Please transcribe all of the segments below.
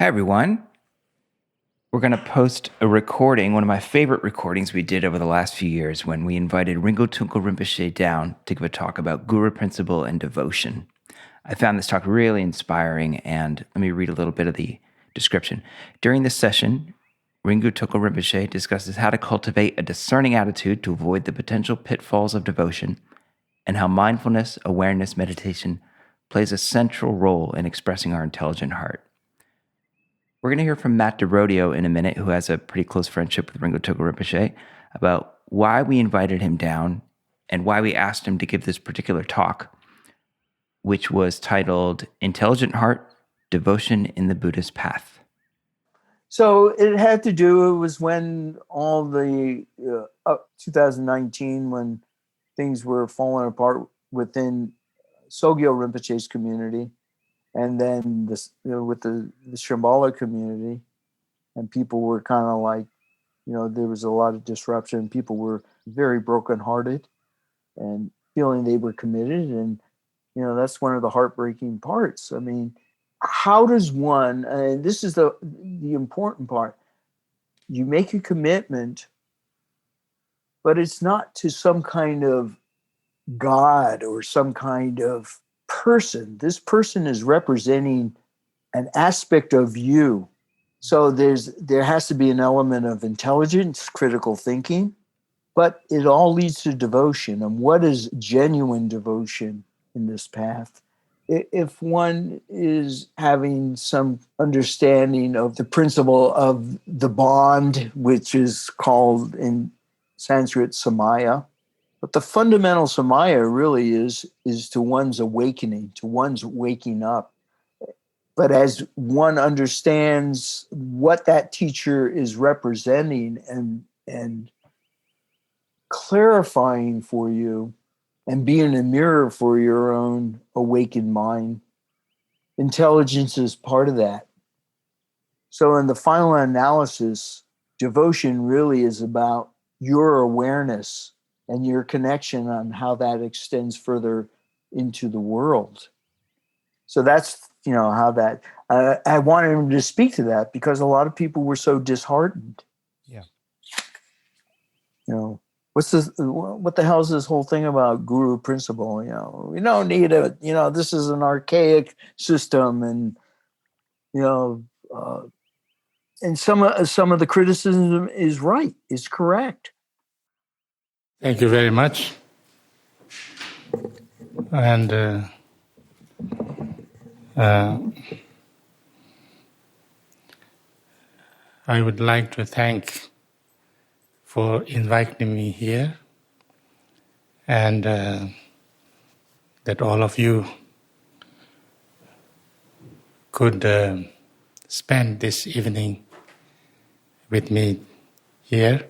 Hi, everyone. We're going to post a recording, one of my favorite recordings we did over the last few years when we invited Ringu Tulku Rinpoche down to give a talk about Guru principle and devotion. I found this talk really inspiring, and let me read a little bit of the description. During this session, Ringu Tulku Rinpoche discusses how to cultivate a discerning attitude to avoid the potential pitfalls of devotion and how mindfulness-awareness meditation plays a central role in expressing our intelligent heart. We're going to hear from Matt DeRodio in a minute, who has a pretty close friendship with Ringu Tulku Rinpoche, about why we invited him down and why we asked him to give this particular talk, which was titled Intelligent Heart, Devotion in the Buddhist Path. So it had to do, it was when all the, 2019, when things were falling apart within Sogyo Rinpoche's community, and then this, with the Shambhala community, and people were kind of like, there was a lot of disruption. People were very brokenhearted and feeling they were committed. And, that's one of the heartbreaking parts. I mean, how does one, and this is the important part, you make a commitment, but it's not to some kind of God or some kind of person. This person is representing an aspect of you. So there has to be an element of intelligence, critical thinking, but it all leads to devotion. And what is genuine devotion in this path? If one is having some understanding of the principle of the bond, which is called in Sanskrit samaya, but the fundamental samaya really is to one's awakening, to one's waking up. But as one understands what that teacher is representing and clarifying for you and being a mirror for your own awakened mind, intelligence is part of that. So in the final analysis, devotion really is about your awareness and your connection on how that extends further into the world. So that's, how that, I wanted him to speak to that because a lot of people were so disheartened. Yeah. What the hell is this whole thing about guru principle? We don't need it. This is an archaic system. And, and some of the criticism is right, is correct. Thank you very much. And I would like to thank for inviting me here, and that all of you could spend this evening with me here.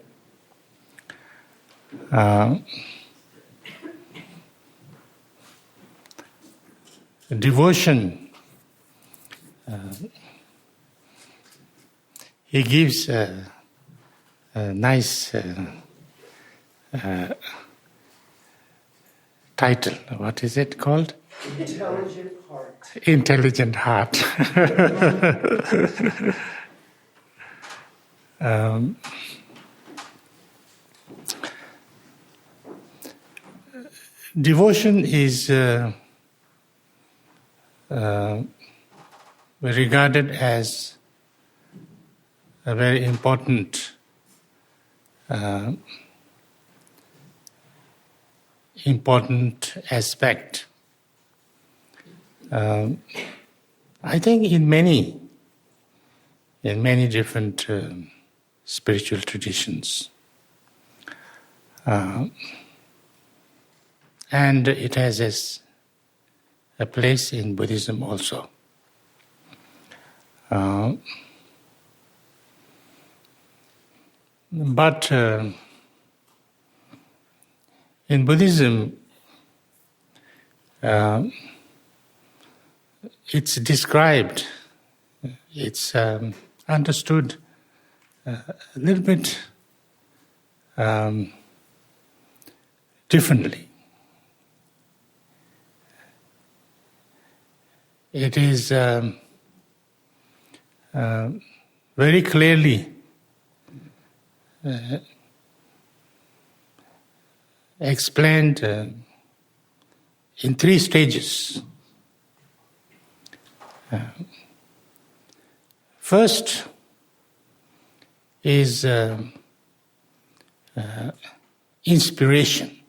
Devotion, he gives a nice title. What is it called? Intelligent heart. Intelligent heart. Devotion is regarded as a very important aspect. I think in many different spiritual traditions, and it has a place in Buddhism also. But in Buddhism, it's described, it's understood a little bit differently. It is very clearly explained in 3 stages. First is inspiration.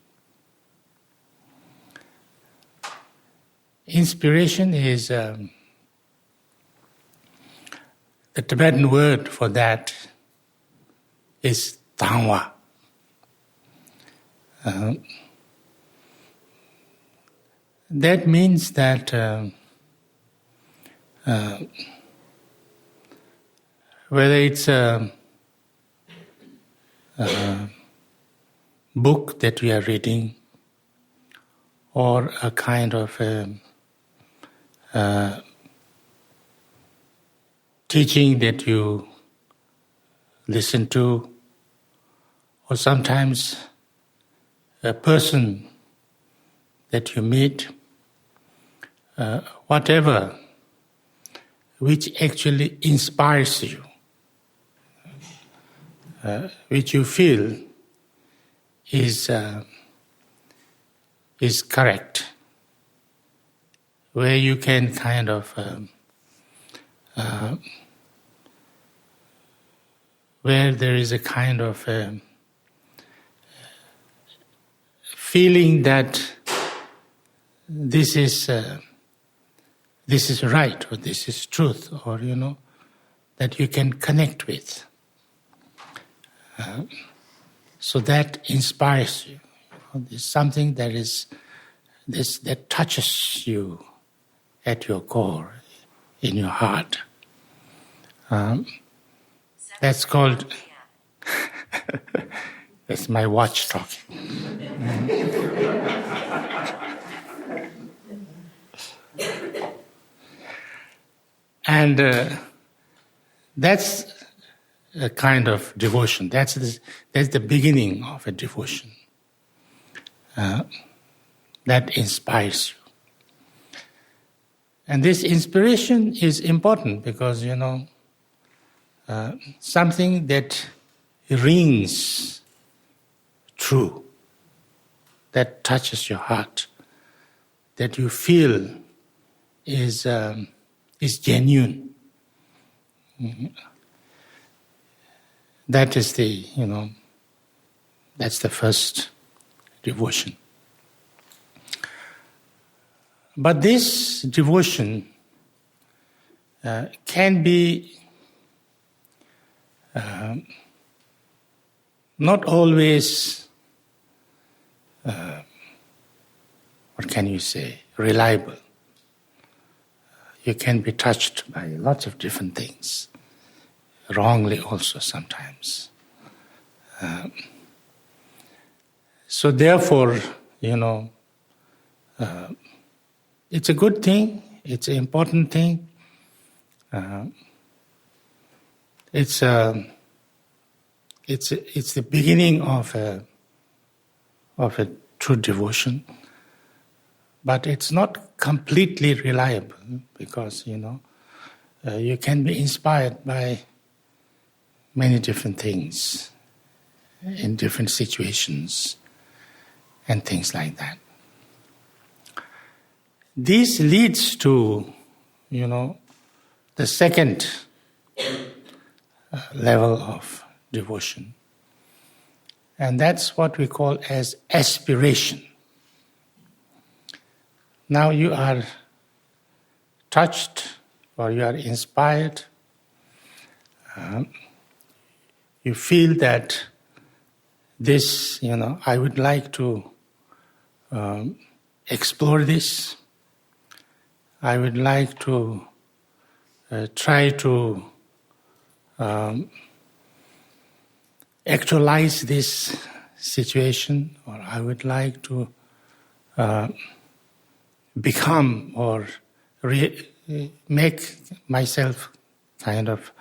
Inspiration is the Tibetan word for that is tangwa. That means that whether it's a book that we are reading or a kind of teaching that you listen to, or sometimes a person that you meet, whatever which actually inspires you, which you feel is correct, where you can kind of where there is a kind of feeling that this is right, or this is truth, or that you can connect with. So that inspires you. There's something that is that touches you at your core, in your heart. That's called. That's my watch talking. And that's a kind of devotion. That's the beginning of a devotion. That inspires you. And this inspiration is important because, something that rings true, that touches your heart, that you feel is genuine. That is that's the first devotion. But this devotion can be not always, what can you say, reliable. You can be touched by lots of different things, wrongly also sometimes. So therefore, it's a good thing, it's an important thing. It's the beginning of a true devotion, but it's not completely reliable because you can be inspired by many different things in different situations and things like that. This leads to the second level of devotion. And that's what we call as aspiration. Now you are touched or you are inspired. You feel that this, I would like to explore this. I would like to try to actualize this situation, or I would like to become or make myself kind of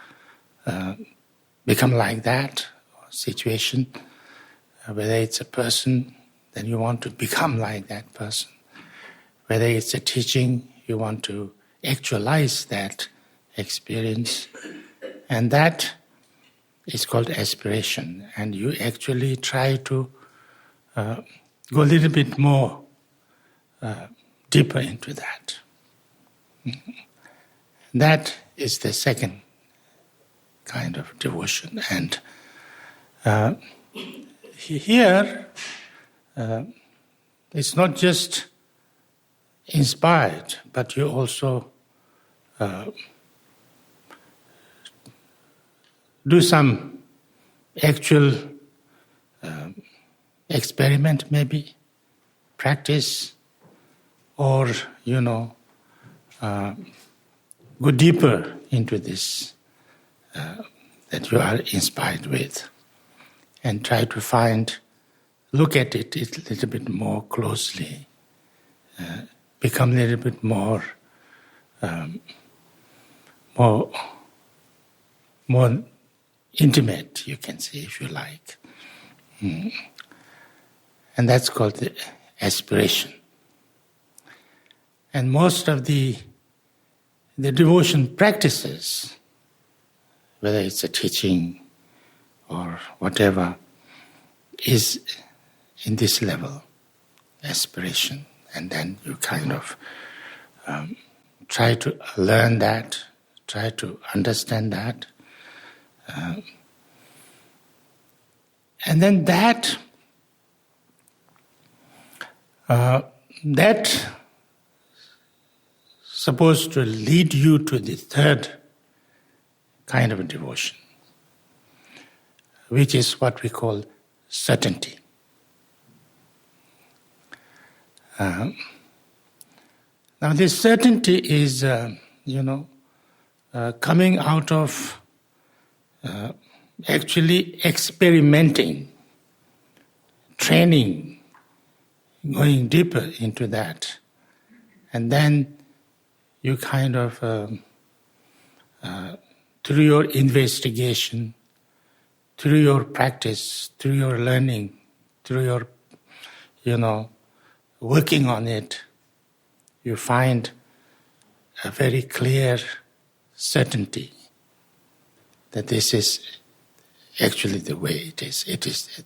become like that situation. Whether it's a person, then you want to become like that person. Whether it's a teaching, you want to actualize that experience. And that is called aspiration. And you actually try to go a little bit more deeper into that. That is the second kind of devotion. And here, it's not just inspired, but you also do some actual experiment, maybe, practice, or, go deeper into this that you are inspired with, and try to look at it a little bit more closely, become a little bit more intimate, you can say, if you like. And that's called the aspiration. And most of the devotion practices, whether it's a teaching or whatever, is in this level, aspiration. And then you kind of try to learn that, try to understand that. And then that supposed to lead you to the third kind of a devotion, which is what we call certainty. Now this certainty is, coming out of actually experimenting, training, going deeper into that. And then you kind of, through your investigation, through your practice, through your learning, through your, working on it, you find a very clear certainty that this is actually the way it is.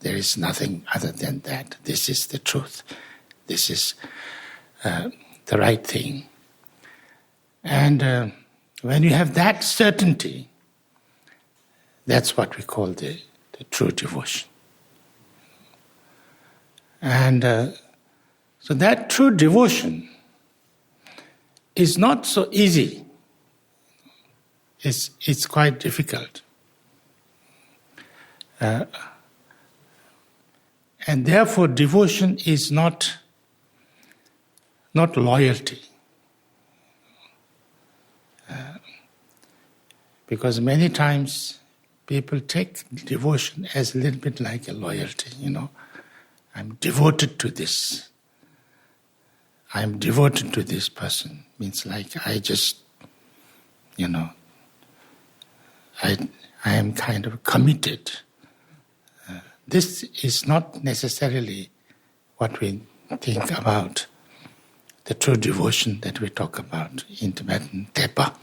There is nothing other than that. This is the truth. This is the right thing. And when you have that certainty, that's what we call the true devotion. And so that true devotion is not so easy. It's quite difficult. And therefore devotion is not loyalty. Because many times people take devotion as a little bit like a loyalty, I'm devoted to this. I'm devoted to this person. Means like I just, I am kind of committed. This is not necessarily what we think about the true devotion that we talk about in Tibetan, Tepa.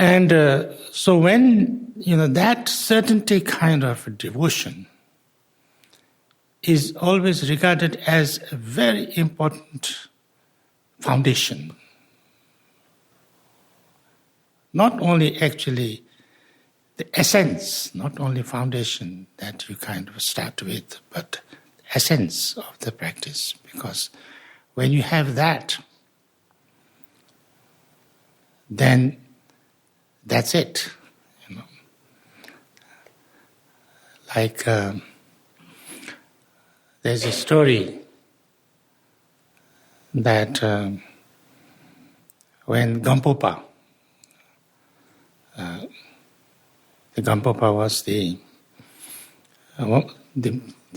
And so when, that certainty kind of devotion is always regarded as a very important foundation. Not only actually the essence, not only foundation that you kind of start with, but essence of the practice. Because when you have that, then that's it. Like there's a story that when Gampopa, the Gampopa was the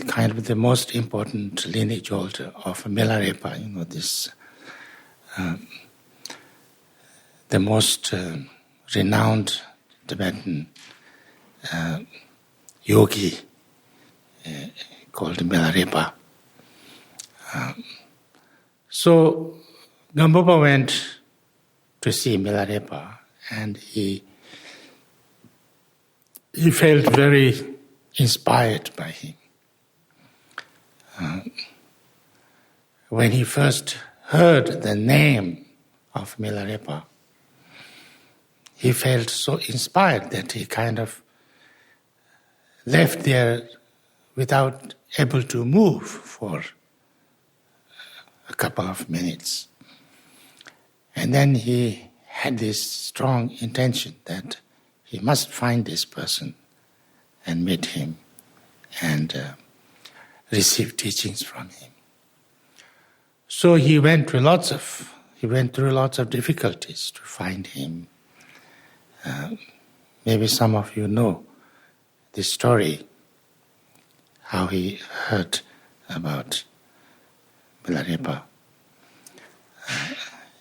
kind of the most important lineage holder of Milarepa, the most renowned Tibetan yogi called Milarepa. So Gampopa went to see Milarepa, and he felt very inspired by him. When he first heard the name of Milarepa, he felt so inspired that he kind of left there without able to move for a couple of minutes. And then he had this strong intention that he must find this person and meet him and receive teachings from him. So he went through lots of difficulties to find him. Maybe some of you know this story, how he heard about Milarepa.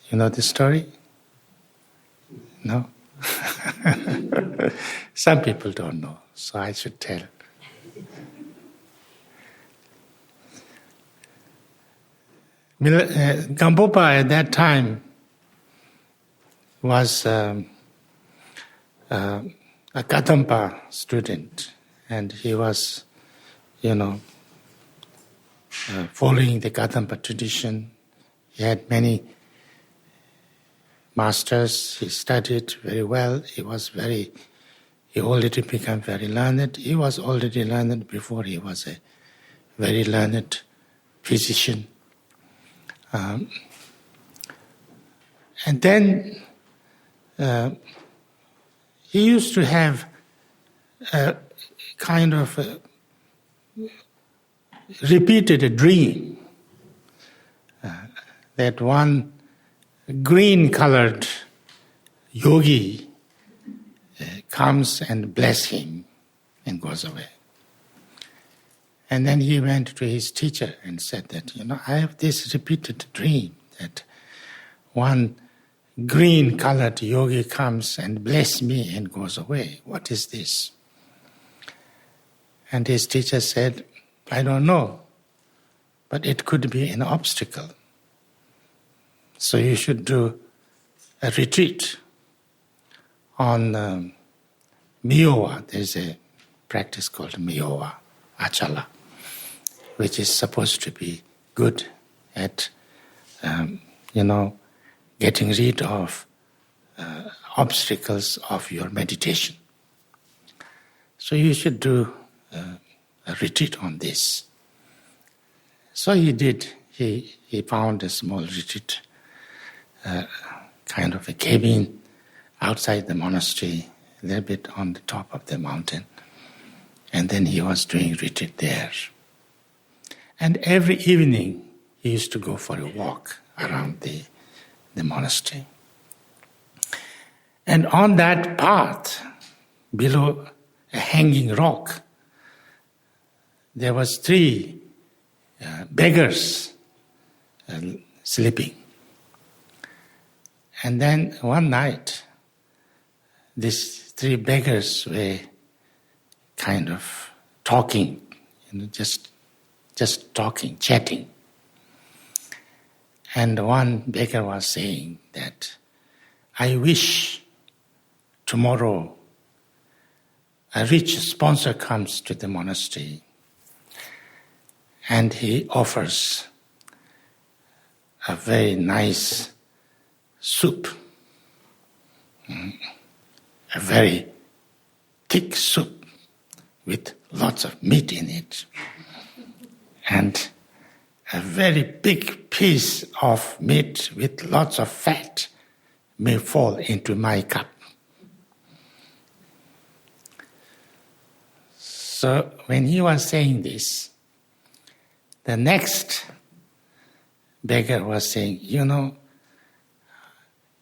You know the story? No? Some people don't know, so I should tell. Gampopa at that time was a Kadampa student, and he was, following the Kadampa tradition. He had many masters. He studied very well. He already became very learned. He was already learned before he was a very learned physician. And then he used to have a kind of repeated a dream that one green-colored yogi comes and bless him and goes away. And then he went to his teacher and said that, I have this repeated dream that one green-colored yogi comes and bless me and goes away. What is this? And his teacher said, I don't know, but it could be an obstacle. So you should do a retreat on Miowa. There's a practice called Miowa, Achala, which is supposed to be good at, getting rid of obstacles of your meditation. So you should do a retreat on this. So he did. He found a small retreat, kind of a cabin outside the monastery, a little bit on the top of the mountain. And then he was doing retreat there. And every evening he used to go for a walk around the monastery. And on that path, below a hanging rock, there was 3 beggars sleeping. And then one night, these 3 beggars were kind of talking, just talking, chatting. And one beggar was saying that, I wish tomorrow a rich sponsor comes to the monastery and he offers a very nice soup, a very thick soup with lots of meat in it, and a very big piece of meat with lots of fat may fall into my cup. So when he was saying this, the next beggar was saying,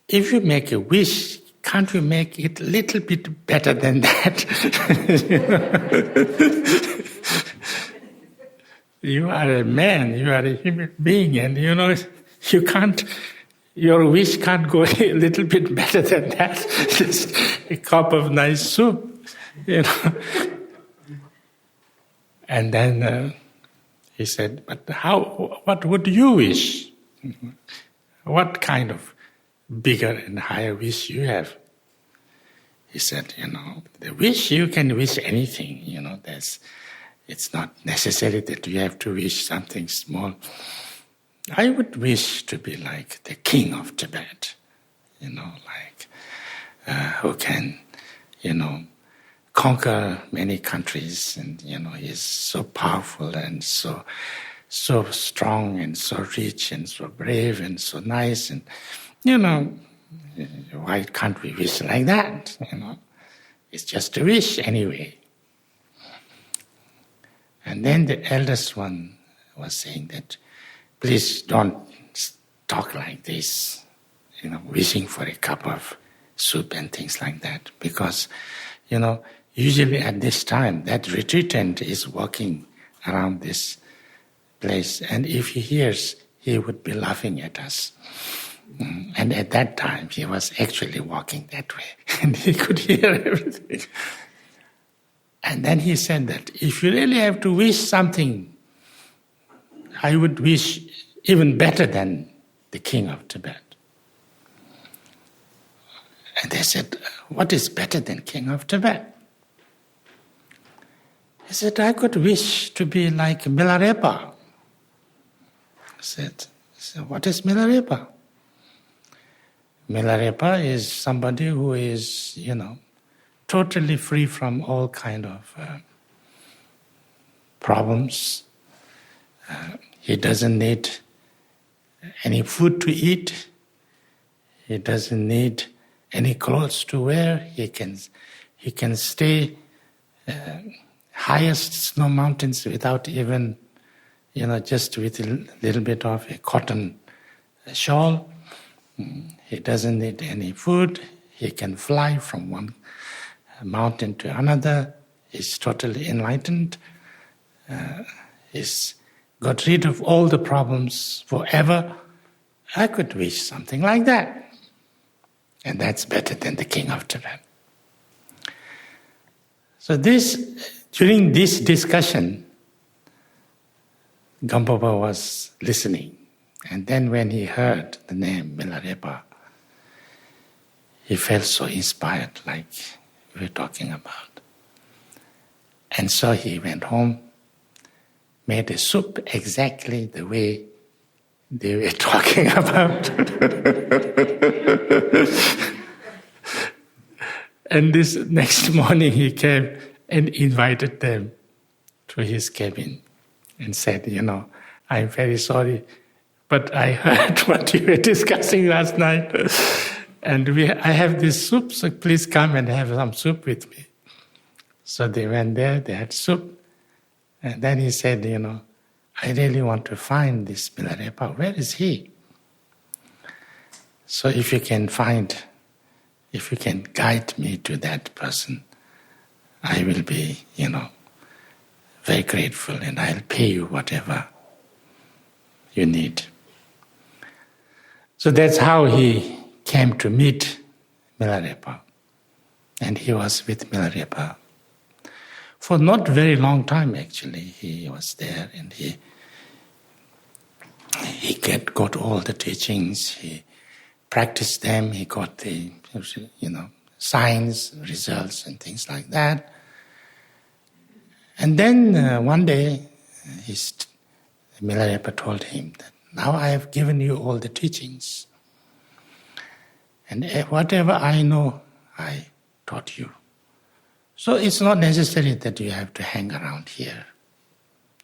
if you make a wish, can't you make it a little bit better than that? You are a man, you are a human being, and you can't, your wish can't go a little bit better than that. Just a cup of nice soup, And then he said, but what would you wish? What kind of bigger and higher wish you have? He said, the wish, you can wish anything, it's not necessary that you have to wish something small. I would wish to be like the king of Tibet, who can, conquer many countries, and he's so powerful and so strong and so rich and so brave and so nice, and why can't we wish like that? It's just a wish anyway. And then the eldest one was saying that, please don't talk like this, wishing for a cup of soup and things like that, because usually at this time that retreatant is walking around this place, and if he hears, he would be laughing at us. And at that time, he was actually walking that way, and he could hear everything. And then he said that if you really have to wish something, I would wish even better than the king of Tibet. And they said, what is better than king of Tibet? He said, I could wish to be like Milarepa. I said, what is Milarepa? Milarepa is somebody who is, totally free from all kind of problems. He doesn't need any food to eat. He doesn't need any clothes to wear. He can stay highest snow mountains without even, just with a little bit of a cotton shawl. He doesn't need any food. He can fly from one mountain to another. He's totally enlightened. He's got rid of all the problems forever. I could wish something like that. And that's better than the king of Tibet. So during this discussion, Gampopa was listening. And then when he heard the name Milarepa, he felt so inspired, like we were talking about. And so he went home, made a soup exactly the way they were talking about. And this next morning he came and invited them to his cabin and said, I'm very sorry, but I heard what you were discussing last night. And I have this soup, so please come and have some soup with me. So they went there, they had soup. And then he said, I really want to find this Milarepa. Where is he? So if you can guide me to that person, I will be, very grateful, and I'll pay you whatever you need. So that's how he came to meet Milarepa. And he was with Milarepa for not very long time, actually. He was there, and he got all the teachings, he practiced them, he got the, signs, results, and things like that. And then one day, Milarepa told him that, now I have given you all the teachings. And whatever I know, I taught you. So it's not necessary that you have to hang around here.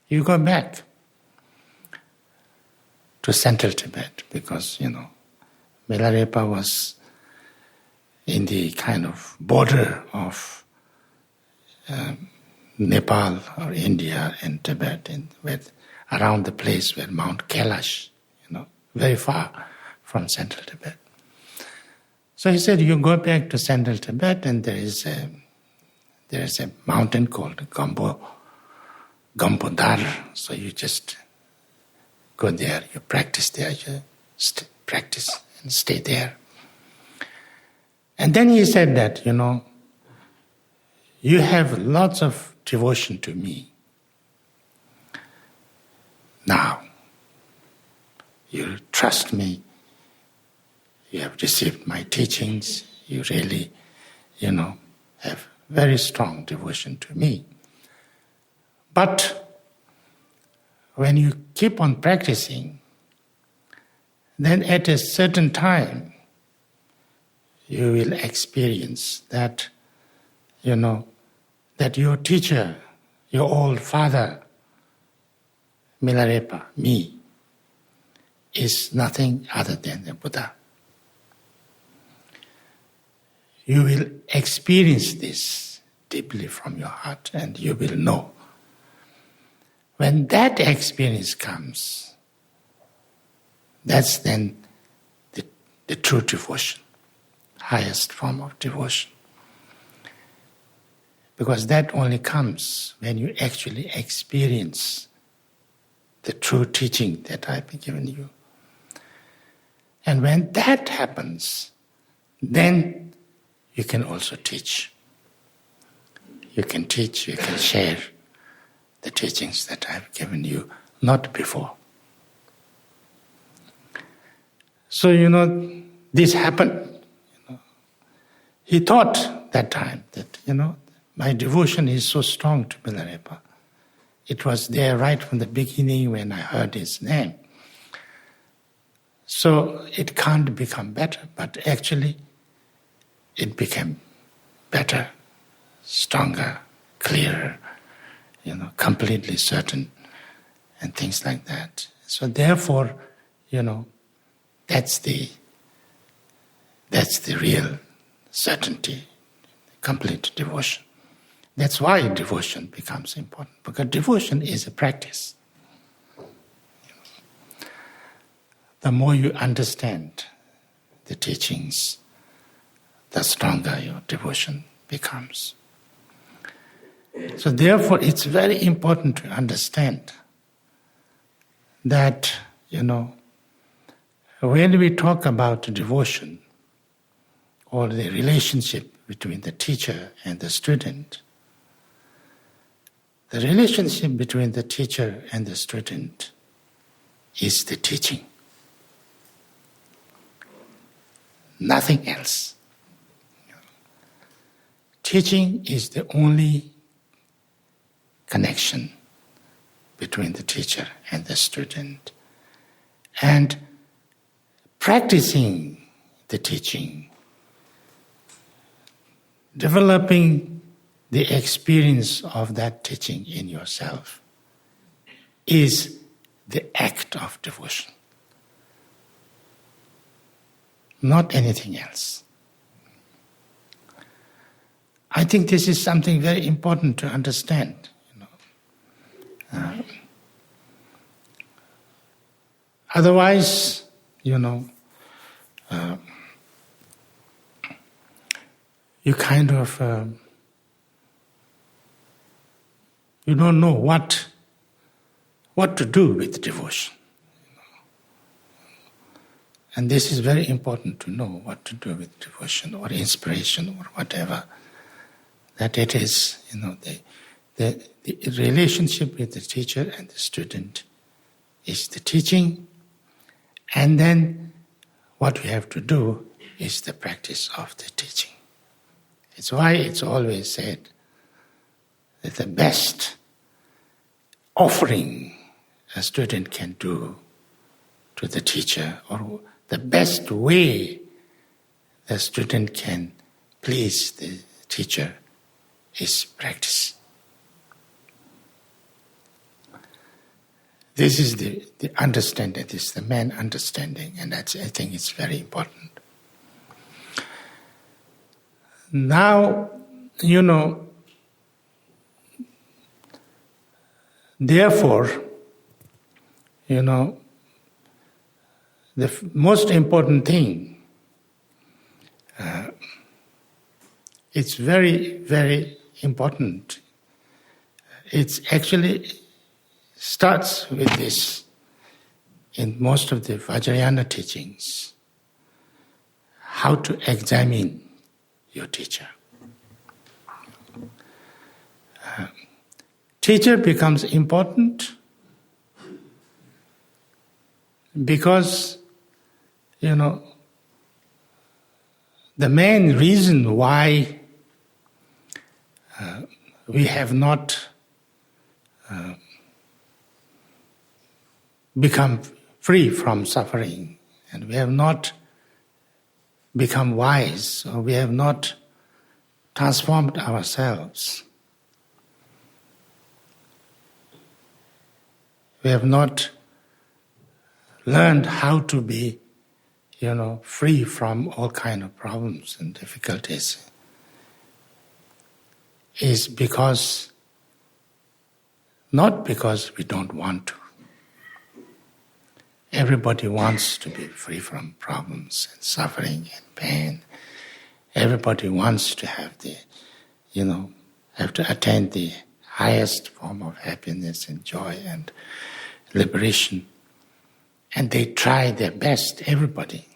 You go back to central Tibet, because, Milarepa was in the kind of border of Nepal or India and Tibet, around the place where Mount Kailash, very far from central Tibet. So he said, you go back to central Tibet, and there is a mountain called Gambodar. So you just go there, you practice there, you practice and stay there. And then he said that, you have lots of devotion to me. Now, you trust me, you have received my teachings, you really, have very strong devotion to me. But when you keep on practicing, then at a certain time, you will experience that, that your teacher, your old father, Milarepa, me, is nothing other than the Buddha. You will experience this deeply from your heart and you will know. When that experience comes, that's then the true devotion, highest form of devotion. Because that only comes when you actually experience the true teaching that I've been given you. And when that happens, then you can also teach. You can teach, you can share the teachings that I've given you, not before. So, this happened. He thought that time that, my devotion is so strong to Milarepa. It was there right from the beginning when I heard his name. So it can't become better, but actually it became better, stronger, clearer, completely certain, and things like that. So therefore, that's the real certainty, complete devotion. That's why devotion becomes important, because devotion is a practice. The more you understand the teachings, the stronger your devotion becomes. So therefore, it's very important to understand that, when we talk about devotion or the relationship between the teacher and the student, the relationship between the teacher and the student is the teaching. Nothing else. Teaching is the only connection between the teacher and the student. And practicing the teaching, developing the experience of that teaching in yourself is the act of devotion, not anything else. I think this is something very important to understand. Otherwise, you kind of you don't know what to do with devotion. And this is very important to know what to do with devotion or inspiration or whatever. That it is, the relationship with the teacher and the student is the teaching, and then what we have to do is the practice of the teaching. It's why it's always said that the best offering a student can do to the teacher, or the best way the student can please the teacher, is practice. This is the understanding, this is the main understanding, and I think it's very important. Now, therefore, the most important thing, it's very, very important. It's actually starts with this in most of the Vajrayana teachings, how to examine your teacher. Teacher becomes important because, the main reason why we have not become free from suffering, and we have not become wise, or we have not transformed ourselves. We have not learned how to be, free from all kind of problems and difficulties. Is because, not because we don't want to. Everybody wants to be free from problems and suffering and pain. Everybody wants to have have to attain the highest form of happiness and joy and liberation. And they try their best, everybody.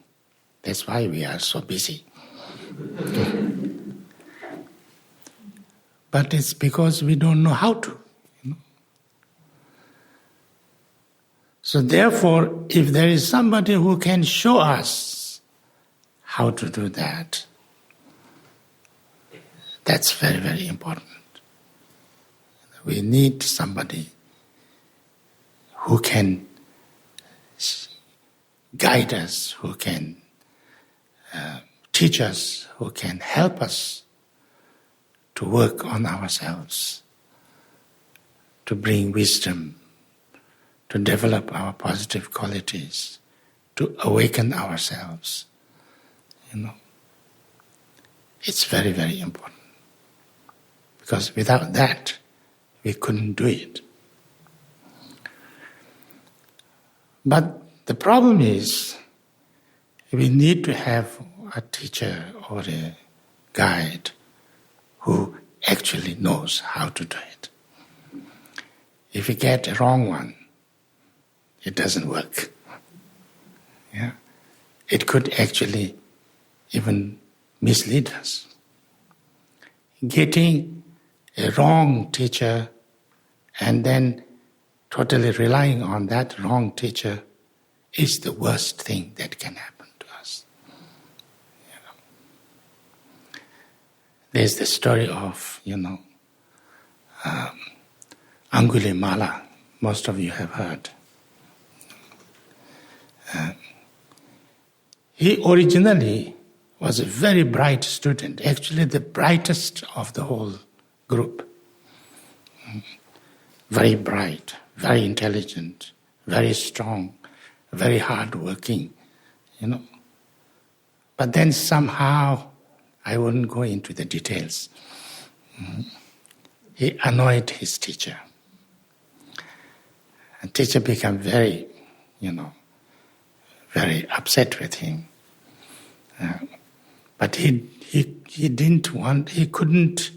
That's why we are so busy. But it's because we don't know how to. So therefore, if there is somebody who can show us how to do that, that's very, very important. We need somebody who can guide us, who can teach us, who can help us to work on ourselves, to bring wisdom, to develop our positive qualities, to awaken ourselves. It's very, very important. Because without that, we couldn't do it. But the problem is, we need to have a teacher or a guide who actually knows how to do it. If we get a wrong one, it doesn't work. Yeah? It could actually even mislead us. Getting a wrong teacher and then totally relying on that wrong teacher is the worst thing that can happen to us. There's the story of, Angulimala. Most of you have heard. He originally was a very bright student, actually the brightest of the whole group. Very bright, very intelligent, very strong, very hardworking, But then somehow, I wouldn't go into the details, he annoyed his teacher. And teacher became very, very upset with him. But he didn't want, he couldn't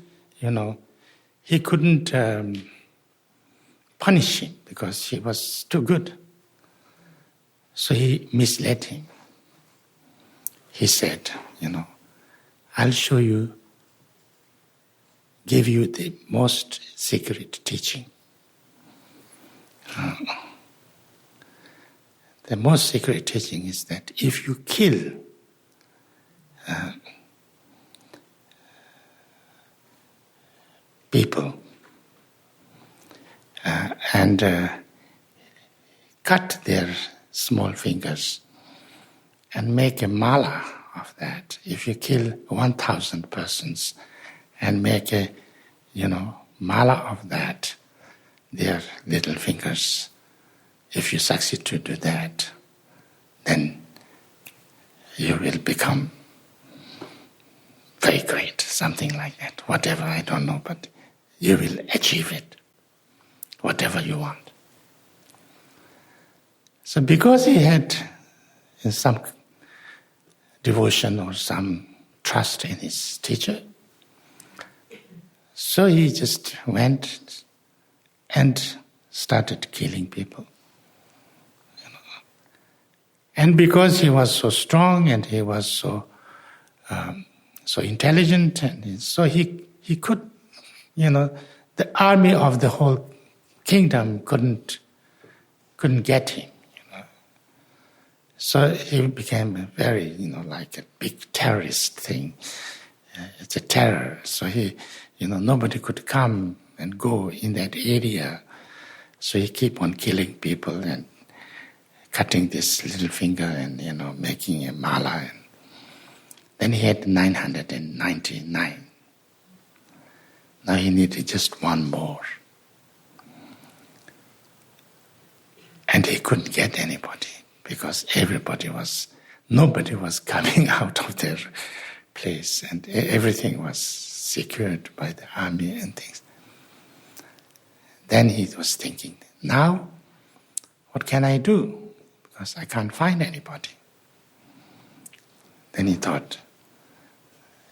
punish him because he was too good. So he misled him. He said, I'll show you, give you the most secret teaching. The most secret teaching is that if you kill people and cut their small fingers and make a mala of that, if you kill 1,000 persons and make a, mala of that, their little fingers, if you succeed to do that, then you will become very great, something like that. Whatever, I don't know, but you will achieve it, whatever you want. So because he had some devotion or some trust in his teacher, so he just went and started killing people. And because he was so strong and he was so intelligent, and so he could, the army of the whole kingdom couldn't get him. So he became a very, like a big terrorist thing. It's a terror. So he, nobody could come and go in that area. So he keep on killing people and cutting this little finger and, making a mala. And then he had 999. Now he needed just one more. And he couldn't get anybody because nobody was coming out of their place and everything was secured by the army and things. Then he was thinking, now what can I do? Because I can't find anybody. Then he thought,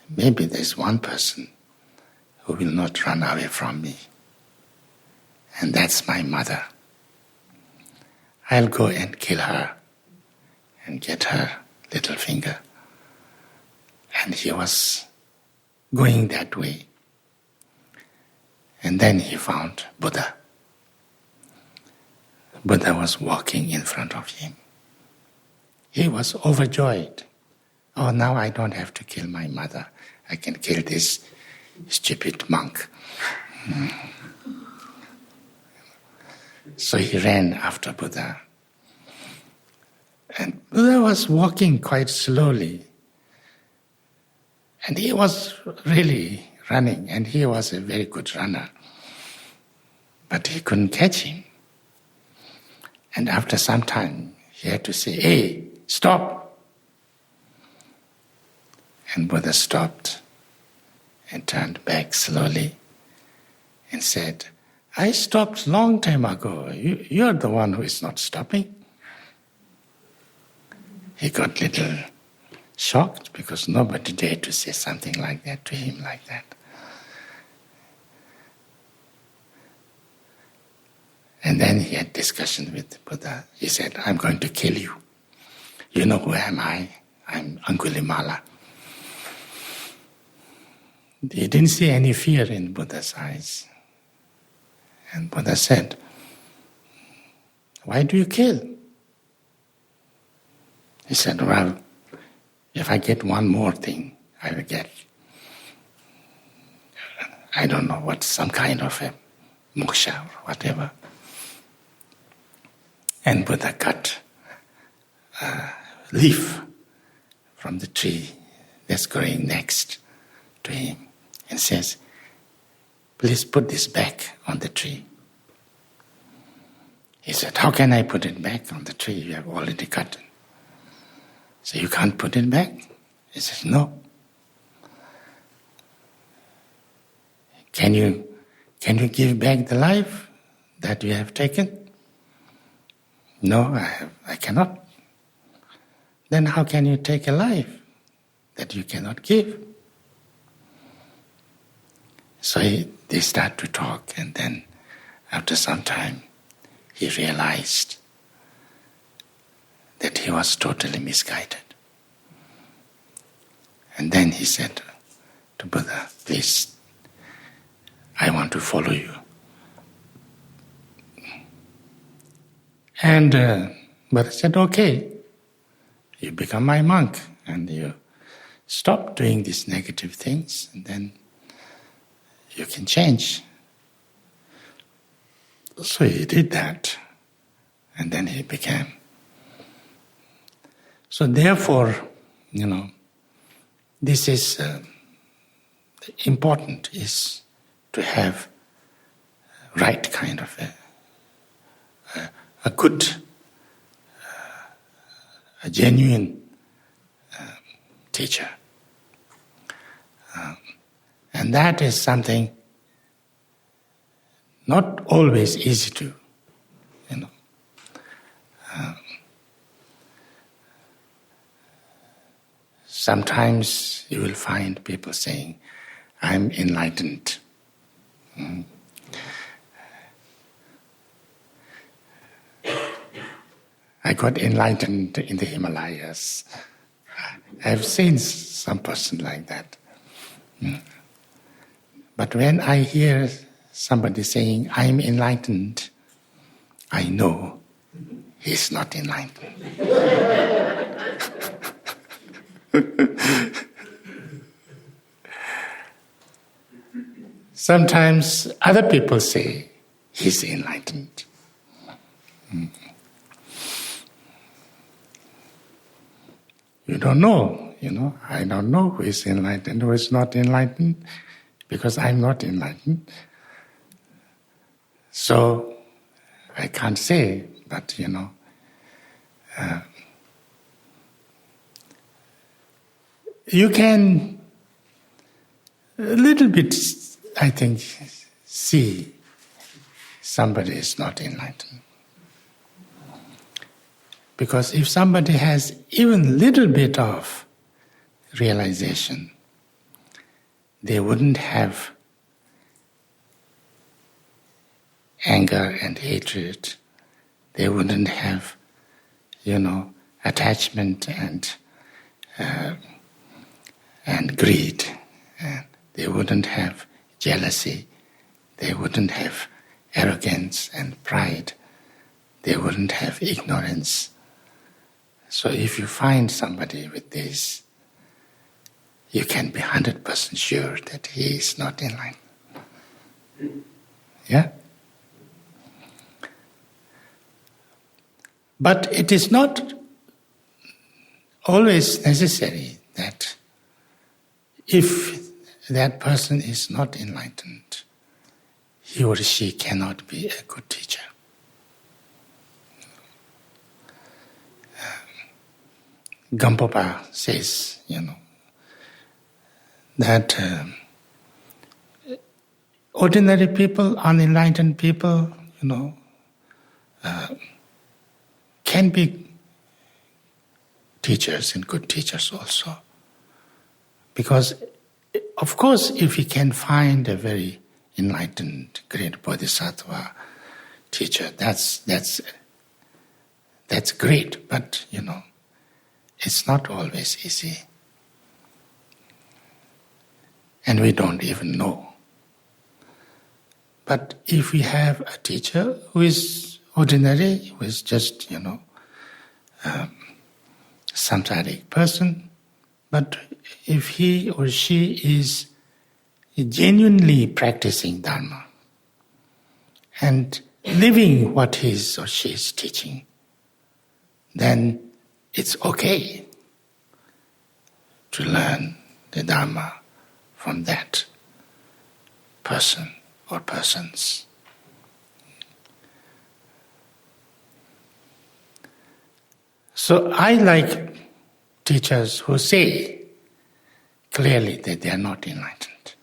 maybe there's one person who will not run away from me. And that's my mother. I'll go and kill her and get her little finger. And he was going that way. And then he found Buddha. Buddha was walking in front of him. He was overjoyed. Oh, now I don't have to kill my mother. I can kill this stupid monk. So he ran after Buddha. And Buddha was walking quite slowly. And he was really running, and he was a very good runner. But he couldn't catch him. And after some time, he had to say, hey, stop. And Buddha stopped and turned back slowly and said, I stopped long time ago. You're the one who is not stopping. He got a little shocked because nobody dared to say something like that to him like that. And then he had discussion with Buddha. He said, I'm going to kill you. You know who am I? I'm Angulimala. He didn't see any fear in Buddha's eyes. And Buddha said, why do you kill? He said, well, if I get one more thing, I will get, I don't know what, some kind of a moksha or whatever. And Buddha cut a leaf from the tree that's growing next to him and says, please put this back on the tree. He said, how can I put it back on the tree? You have already cut it. So you can't put it back? He says, no. Can you give back the life that you have taken? No, I cannot. Then how can you take a life that you cannot give? So they start to talk, and then after some time, he realized that he was totally misguided. And then he said to Buddha, please, I want to follow you. And Buddha said, okay, you become my monk and you stop doing these negative things, and then you can change. So he did that, and then he became. So therefore, this is important, is to have right kind of a good, a genuine teacher. And that is something not always easy to, Sometimes you will find people saying, I'm enlightened. I got enlightened in the Himalayas. I've seen some person like that. But when I hear somebody saying, I'm enlightened, I know he's not enlightened. sometimes other people say he's enlightened. You don't know, I don't know who is enlightened, who is not enlightened, because I'm not enlightened. So I can't say, but you can a little bit, I think, see somebody is not enlightened. Because if somebody has even little bit of realization, they wouldn't have anger and hatred. They wouldn't have, attachment and greed. And they wouldn't have jealousy. They wouldn't have arrogance and pride. They wouldn't have ignorance. So if you find somebody with this, you can be 100% sure that he is not enlightened. Yeah? But it is not always necessary that if that person is not enlightened, he or she cannot be a good teacher. Gampopa says, that ordinary people, unenlightened people, can be teachers and good teachers also. Because, of course, if we can find a very enlightened, great bodhisattva teacher, that's great, but, it's not always easy. And we don't even know. But if we have a teacher who is ordinary, who is just, samsaric person, but if he or she is genuinely practicing Dharma and living what he or she is teaching, then it's okay to learn the Dharma from that person or persons. So I like teachers who say clearly that they are not enlightened.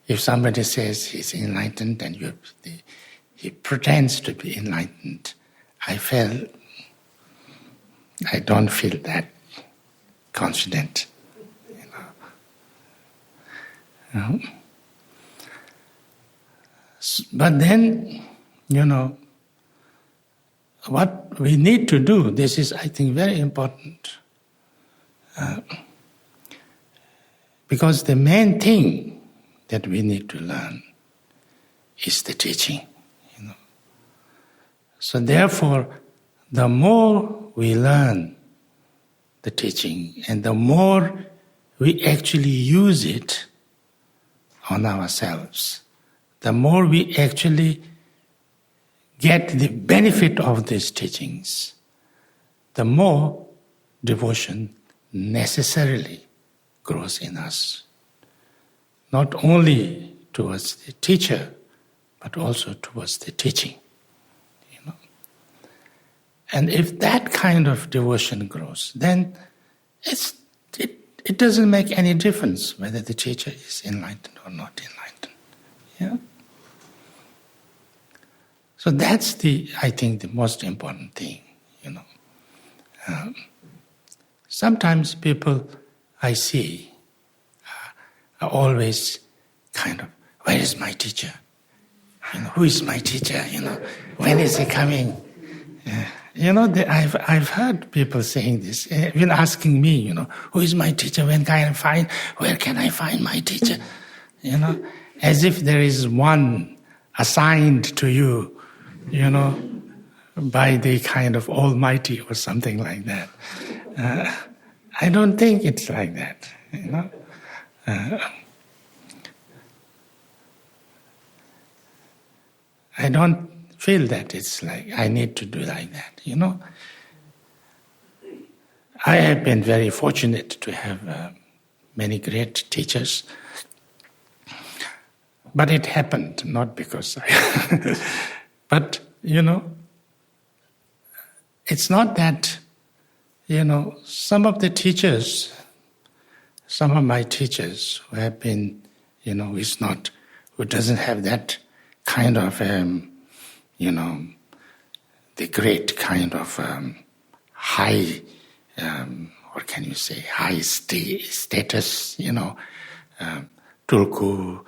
If somebody says he's enlightened and he pretends to be enlightened, I don't feel that confident. But then, what we need to do, this is, I think, very important. Because the main thing that we need to learn is the teaching. So therefore, the more we learn the teaching and the more we actually use it on ourselves, the more we actually get the benefit of these teachings, the more devotion necessarily grows in us. Not only towards the teacher, but also towards the teaching. And if that kind of devotion grows, then it doesn't make any difference whether the teacher is enlightened or not enlightened. Yeah? So that's I think, the most important thing, sometimes people I see are always kind of, where is my teacher? Who is my teacher? When is he coming? I've heard people saying this, even asking me, who is my teacher? Where can I find my teacher? As if there is one assigned to you, by the kind of Almighty or something like that. I don't think it's like that. You know, I don't feel that it's like I need to do like that. You know, I have been very fortunate to have many great teachers, but it happened not because I. But you know, it's not that. You know, some of my teachers who have been, you know, who doesn't have that kind of, you know, the great kind of high, what can you say, high status, you know, Tulku,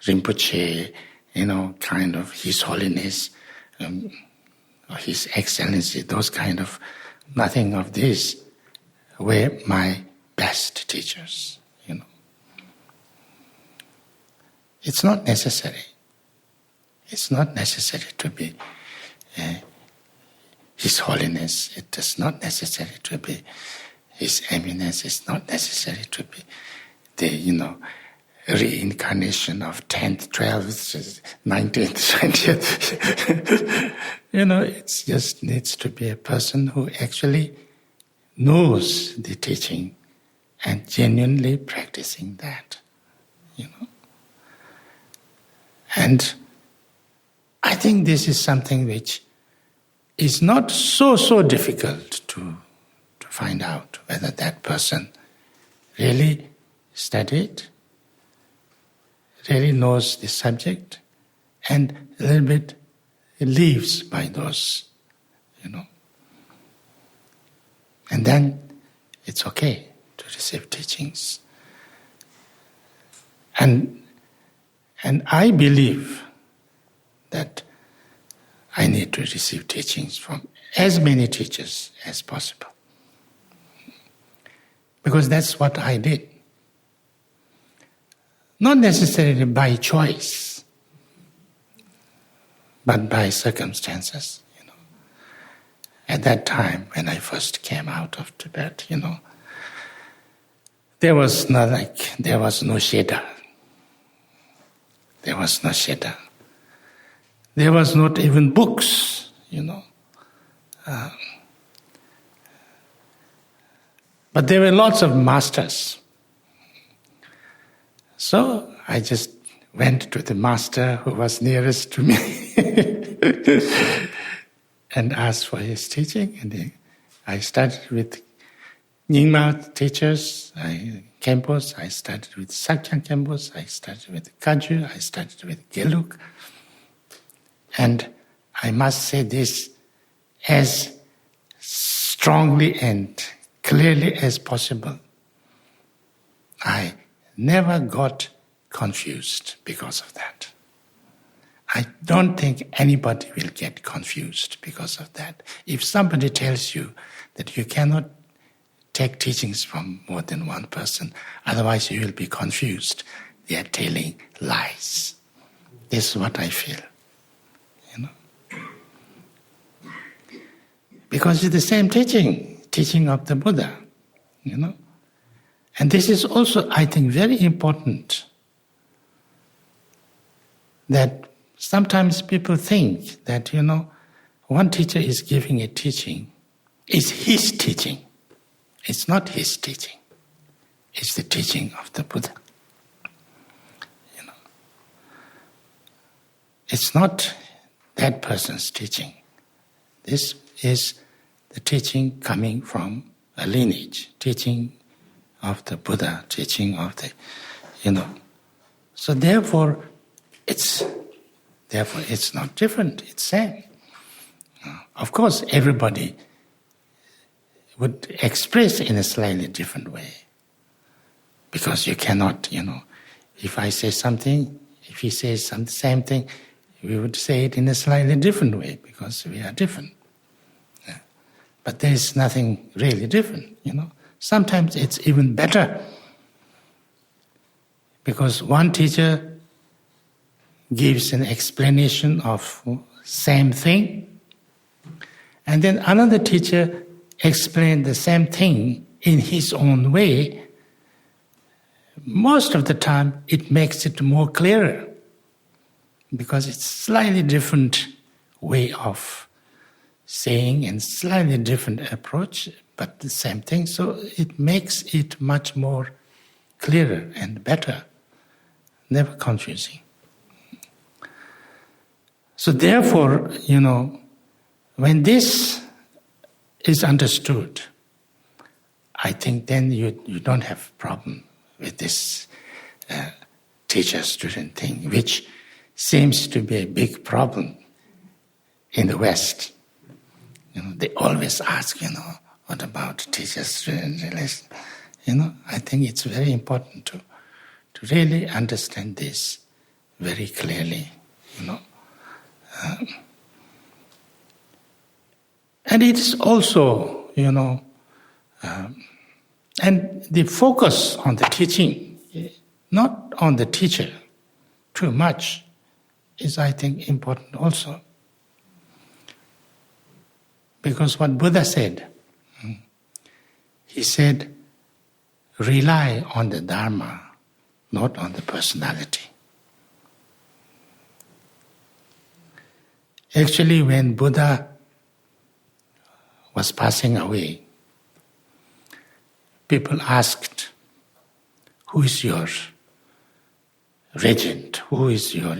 Rinpoche, you know, kind of His Holiness, or His Excellency, those kind of, nothing of this were my best teachers, you know. It's not necessary. It's not necessary to be His Holiness. It is not necessary to be His Eminence. It's not necessary to be the, you know, reincarnation of 10th, 12th, 19th, 20th. You know, it just needs to be a person who actually knows the teaching and genuinely practicing that, you know. And I think this is something which is not so difficult to find out whether that person really studied, really knows the subject, and a little bit lives by those, you know. And then it's okay to receive teachings. And I believe that I need to receive teachings from as many teachers as possible. Because that's what I did. Not necessarily by choice, but by circumstances, you know. At that time, when I first came out of Tibet, you know, there was no Sheda. There was no Sheda. There was not even books, you know. But there were lots of masters. So I just went to the master who was nearest to me and asked for his teaching. And I started with Nyingma teachers, Khenpos. I started with Sakya Khenpos. I started with Kagyu. I started with Geluk. And I must say this as strongly and clearly as possible. I never got confused because of that. I don't think anybody will get confused because of that. If somebody tells you that you cannot take teachings from more than one person, otherwise you will be confused, they are telling lies. This is what I feel, you know. Because it's the same teaching of the Buddha, you know. And this is also, I think, very important, that sometimes people think that, you know, one teacher is giving a teaching. It's his teaching. It's not his teaching. It's the teaching of the Buddha. You know, it's not that person's teaching. This is the teaching coming from a lineage, teaching of the Buddha, teaching of the, you know. So therefore it's not different, it's same. Of course, everybody would express in a slightly different way. Because you cannot, you know, if I say something, if he says the same thing, we would say it in a slightly different way because we are different. Yeah. But there is nothing really different, you know. Sometimes it's even better because one teacher gives an explanation of same thing, and then another teacher explains the same thing in his own way, most of the time it makes it more clearer because it's slightly different way of saying and slightly different approach, but the same thing. So it makes it much more clearer and better, never confusing. So therefore, when this is understood, I think then you don't have problem with this teacher-student thing, which seems to be a big problem in the West. They always ask, what about teacher-student relation? I think it's very important to really understand this very clearly, and it is also, and the focus on the teaching, not on the teacher too much, is, I think, important also. Because what Buddha said, he said, rely on the Dharma, not on the personality. Actually, when Buddha was passing away, people asked, who is your regent? Who is your,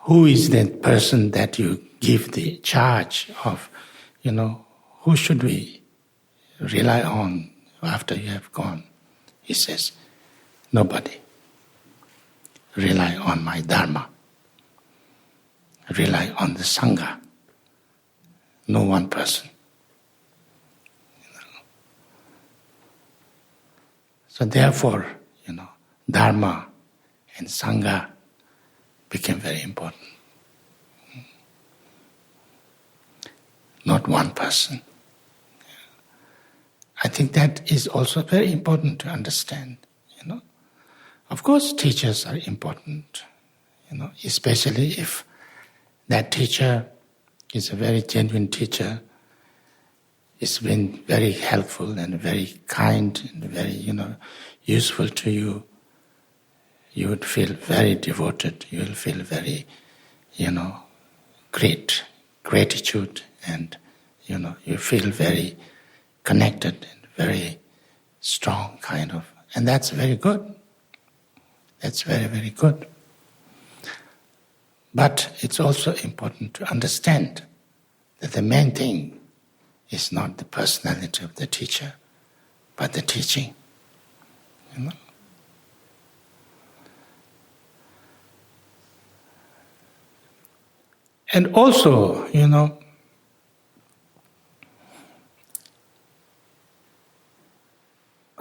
who is that person that you give the charge of, who should we rely on after you have gone? He says, nobody. Rely on my Dharma. Rely on the Sangha. No one person. So therefore, Dharma and Sangha became very important. Not one person. I think that is also very important to understand. Of course, teachers are important. Especially if that teacher is a very genuine teacher, it's been very helpful and very kind and very, useful to you. You would feel very devoted. You will feel very, great gratitude, and you feel very connected and very strong, kind of, and that's very good. That's very, very good. But it's also important to understand that the main thing is not the personality of the teacher, but the teaching. And also,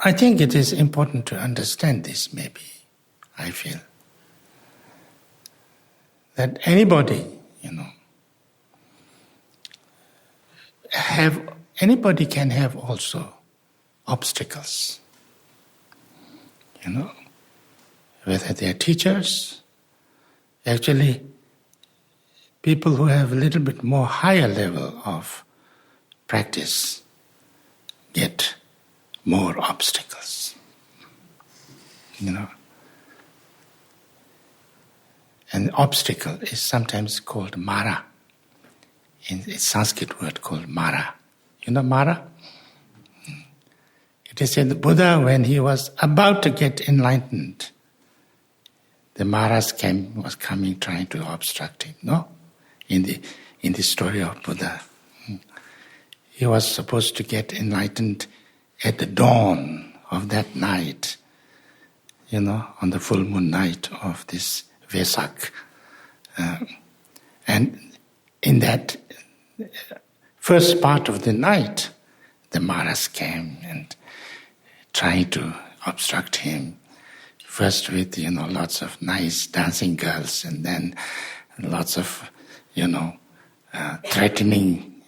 I think it is important to understand this, maybe, I feel. That anybody, anybody can have also obstacles. Whether they are teachers, actually, people who have a little bit more higher level of practice get more obstacles. An obstacle is sometimes called Mara. It's Sanskrit word called Mara. Mara? It is said the Buddha, when he was about to get enlightened, the Maras was coming trying to obstruct him. No? In the story of Buddha. He was supposed to get enlightened at the dawn of that night, on the full moon night of this Vesak. And in that first part of the night, the Maras came and tried to obstruct him. First with, lots of nice dancing girls, and then lots of, threatening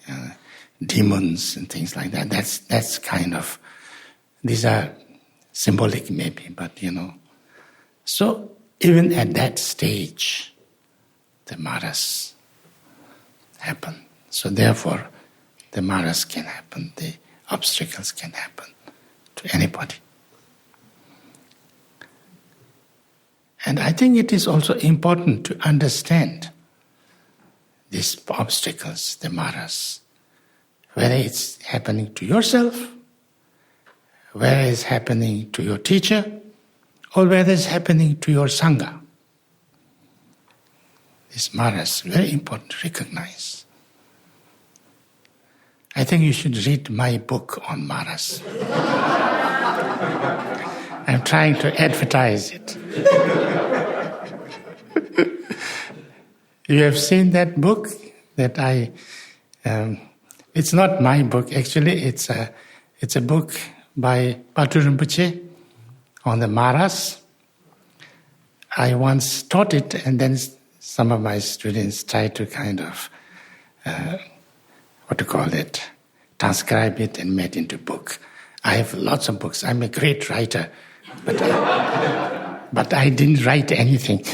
demons and things like that. That's kind of, these are symbolic maybe, but So even at that stage, the Maras happen. So therefore, the Maras can happen, the obstacles can happen to anybody. I think it is also important to understand these obstacles, the maras, whether it's happening to yourself, whether it's happening to your teacher, or whether it's happening to your sangha. These maras, very important to recognize. I think you should read my book on maras. I'm trying to advertise it. You have seen that book that it's not my book, actually. It's a book by Whittier Rinpoche on the maras. I once taught it, and then some of my students tried to kind of, transcribe it and made into a book. I have lots of books. I'm a great writer, but I didn't write anything.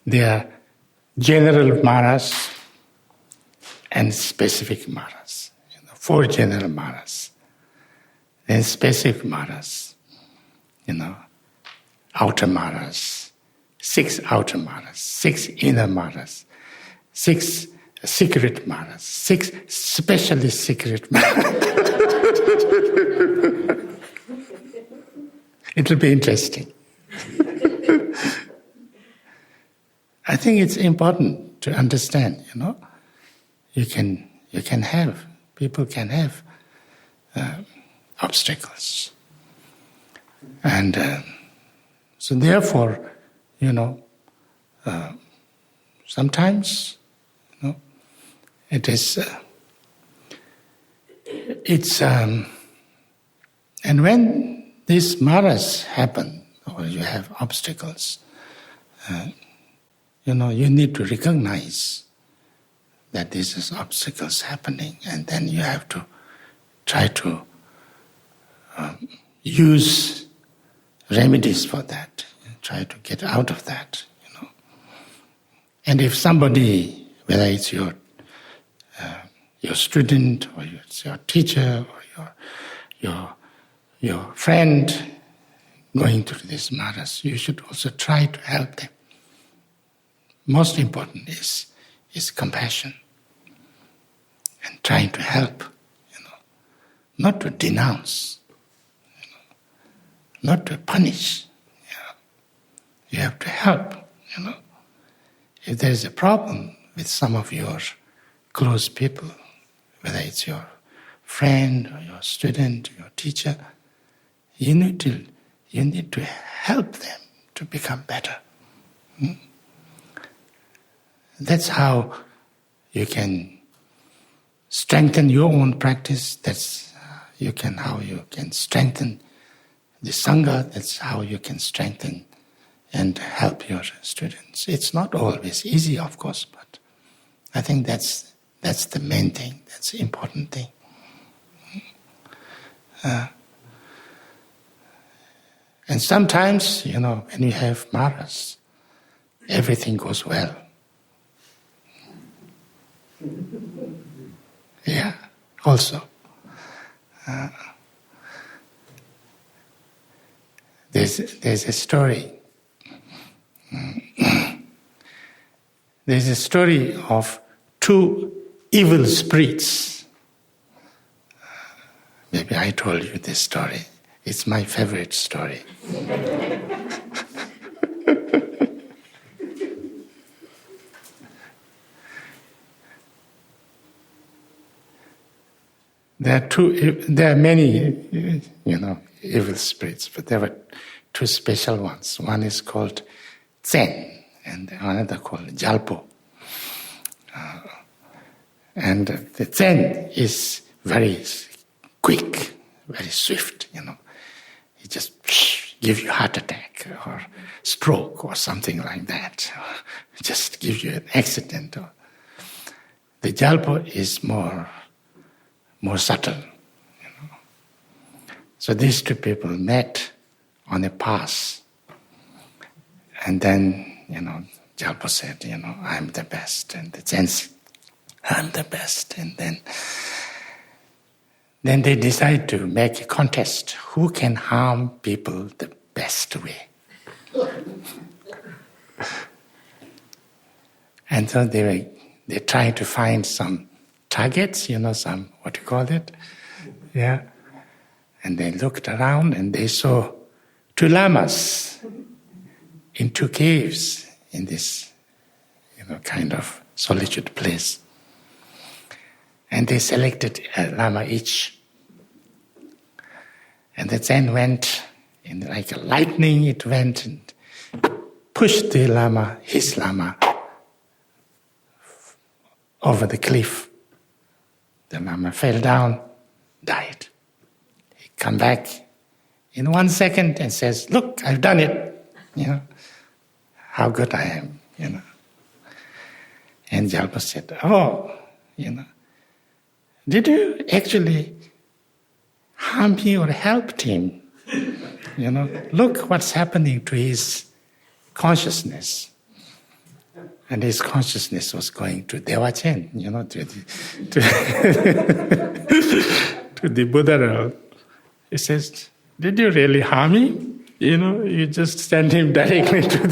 There are general maras and specific maras. 4 general maras. Then specific maras, outer maras, 6 outer maras, 6 inner maras, 6 secret maras, 6 specially secret maras. It'll be interesting. I think it's important to understand, people can have obstacles. And so therefore, sometimes, it is, and when these maras happen, or you have obstacles, you need to recognize that this is obstacles happening, and then you have to try to use remedies for that, try to get out of that, And if somebody, whether it's your student, or it's your teacher, or your friend going through these matters, you should also try to help them. Most important is compassion and trying to help, not to denounce, not to punish. You have to help. If there is a problem with some of your close people, whether it's your friend or your student, or your teacher, you need to help them to become better. That's how you can strengthen your own practice. That's how you can strengthen the sangha. That's how you can strengthen and help your students. It's not always easy, of course, but I think that's the main thing. That's the important thing. And sometimes, when you have maras, everything goes well. Yeah, also. There's a story. There's a story of 2 evil spirits. Maybe I told you this story. It's my favorite story. There are many, evil spirits, but there were 2 special ones. One is called Zen, and another called Jalpo. And the Zen is very quick, very swift, He just gives you a heart attack or stroke or something like that. Just gives you an accident. The Jalpo is more subtle. So these 2 people met on a pass. And then, Jalpo said, I'm the best. And the Zen said, I'm the best. And then Then they decide to make a contest. Who can harm people the best way? And so they try to find some targets, some, what you call it? Yeah. And they looked around and they saw 2 lamas in 2 caves in this, kind of solitude place. And they selected a lama each. And the Zen went, like a lightning, it went and pushed his lama, over the cliff. The lama fell down, died. He come back in 1 second and says, "Look, I've done it. How good I am, And Jalpa said, "Oh, did you actually harm him or helped him? Look what's happening to his consciousness." And his consciousness was going to Dewachen, to the Buddha realm. He says, "Did you really harm him? You just send him directly to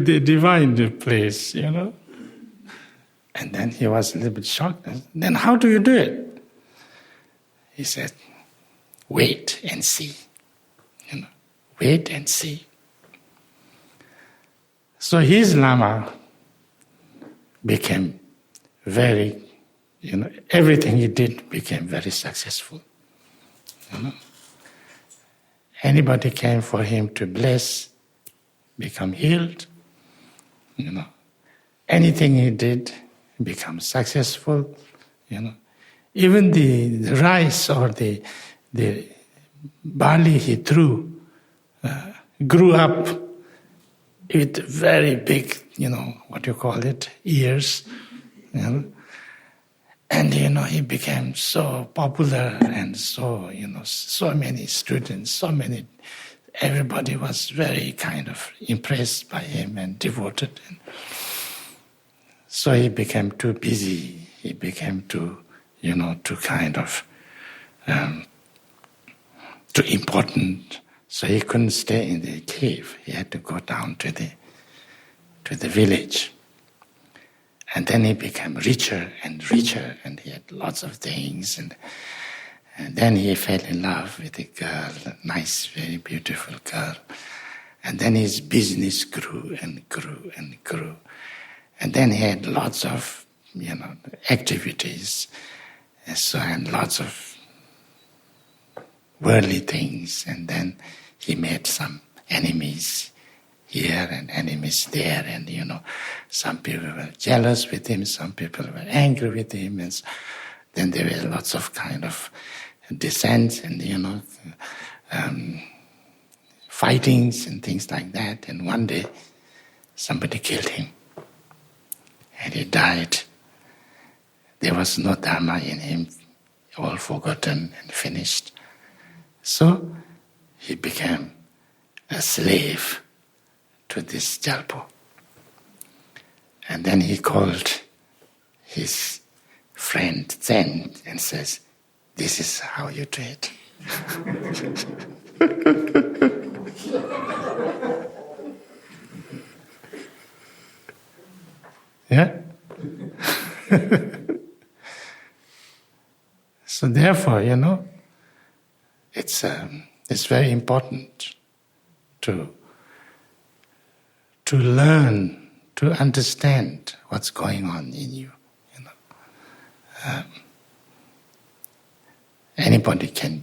the divine place, And then he was a little bit shocked. Then how do you do it? He said, "Wait and see. Wait and see." So his lama became very, everything he did became very successful. Anybody came for him to bless, become healed. Anything he did become successful. Even the rice or the barley he threw grew up with very big, ears. And, he became so popular and so, so many students, everybody was very kind of impressed by him and devoted. And so he became too busy. He became too kind of, too important. So he couldn't stay in the cave. He had to go down to the village. And then he became richer, and he had lots of things. And then he fell in love with a girl, a nice, very beautiful girl. And then his business grew and grew and grew. And then he had lots of, activities, and lots of worldly things, and then he made some enemies here and enemies there, and some people were jealous with him, some people were angry with him, and then there were lots of kind of dissents and fightings and things like that. And one day somebody killed him, and he died. There was no dharma in him, all forgotten and finished. So he became a slave to this Jalpo. And then he called his friend Zen and says, "This is how you do it." Yeah? So therefore, it's very important to learn, to understand what's going on in you. Anybody can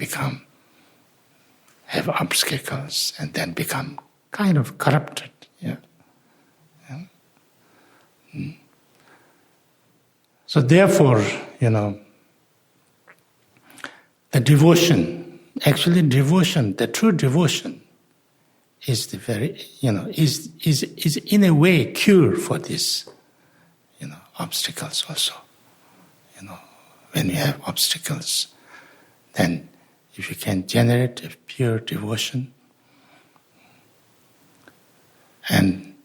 have obstacles and then become kind of corrupted. Yeah. So therefore, the devotion, the true devotion is the very, is in a way cure for this, obstacles also. When you have obstacles, then if you can generate a pure devotion and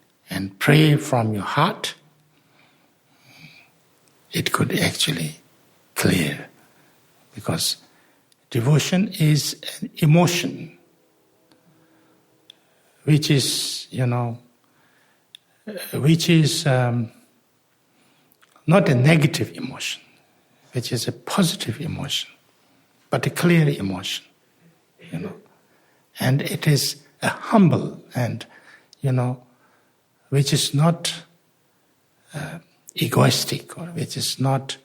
pray from your heart, it could actually clear, because devotion is an emotion, which is, not a negative emotion, which is a positive emotion, but a clear emotion, And it is a humble and, which is not egoistic, or which is not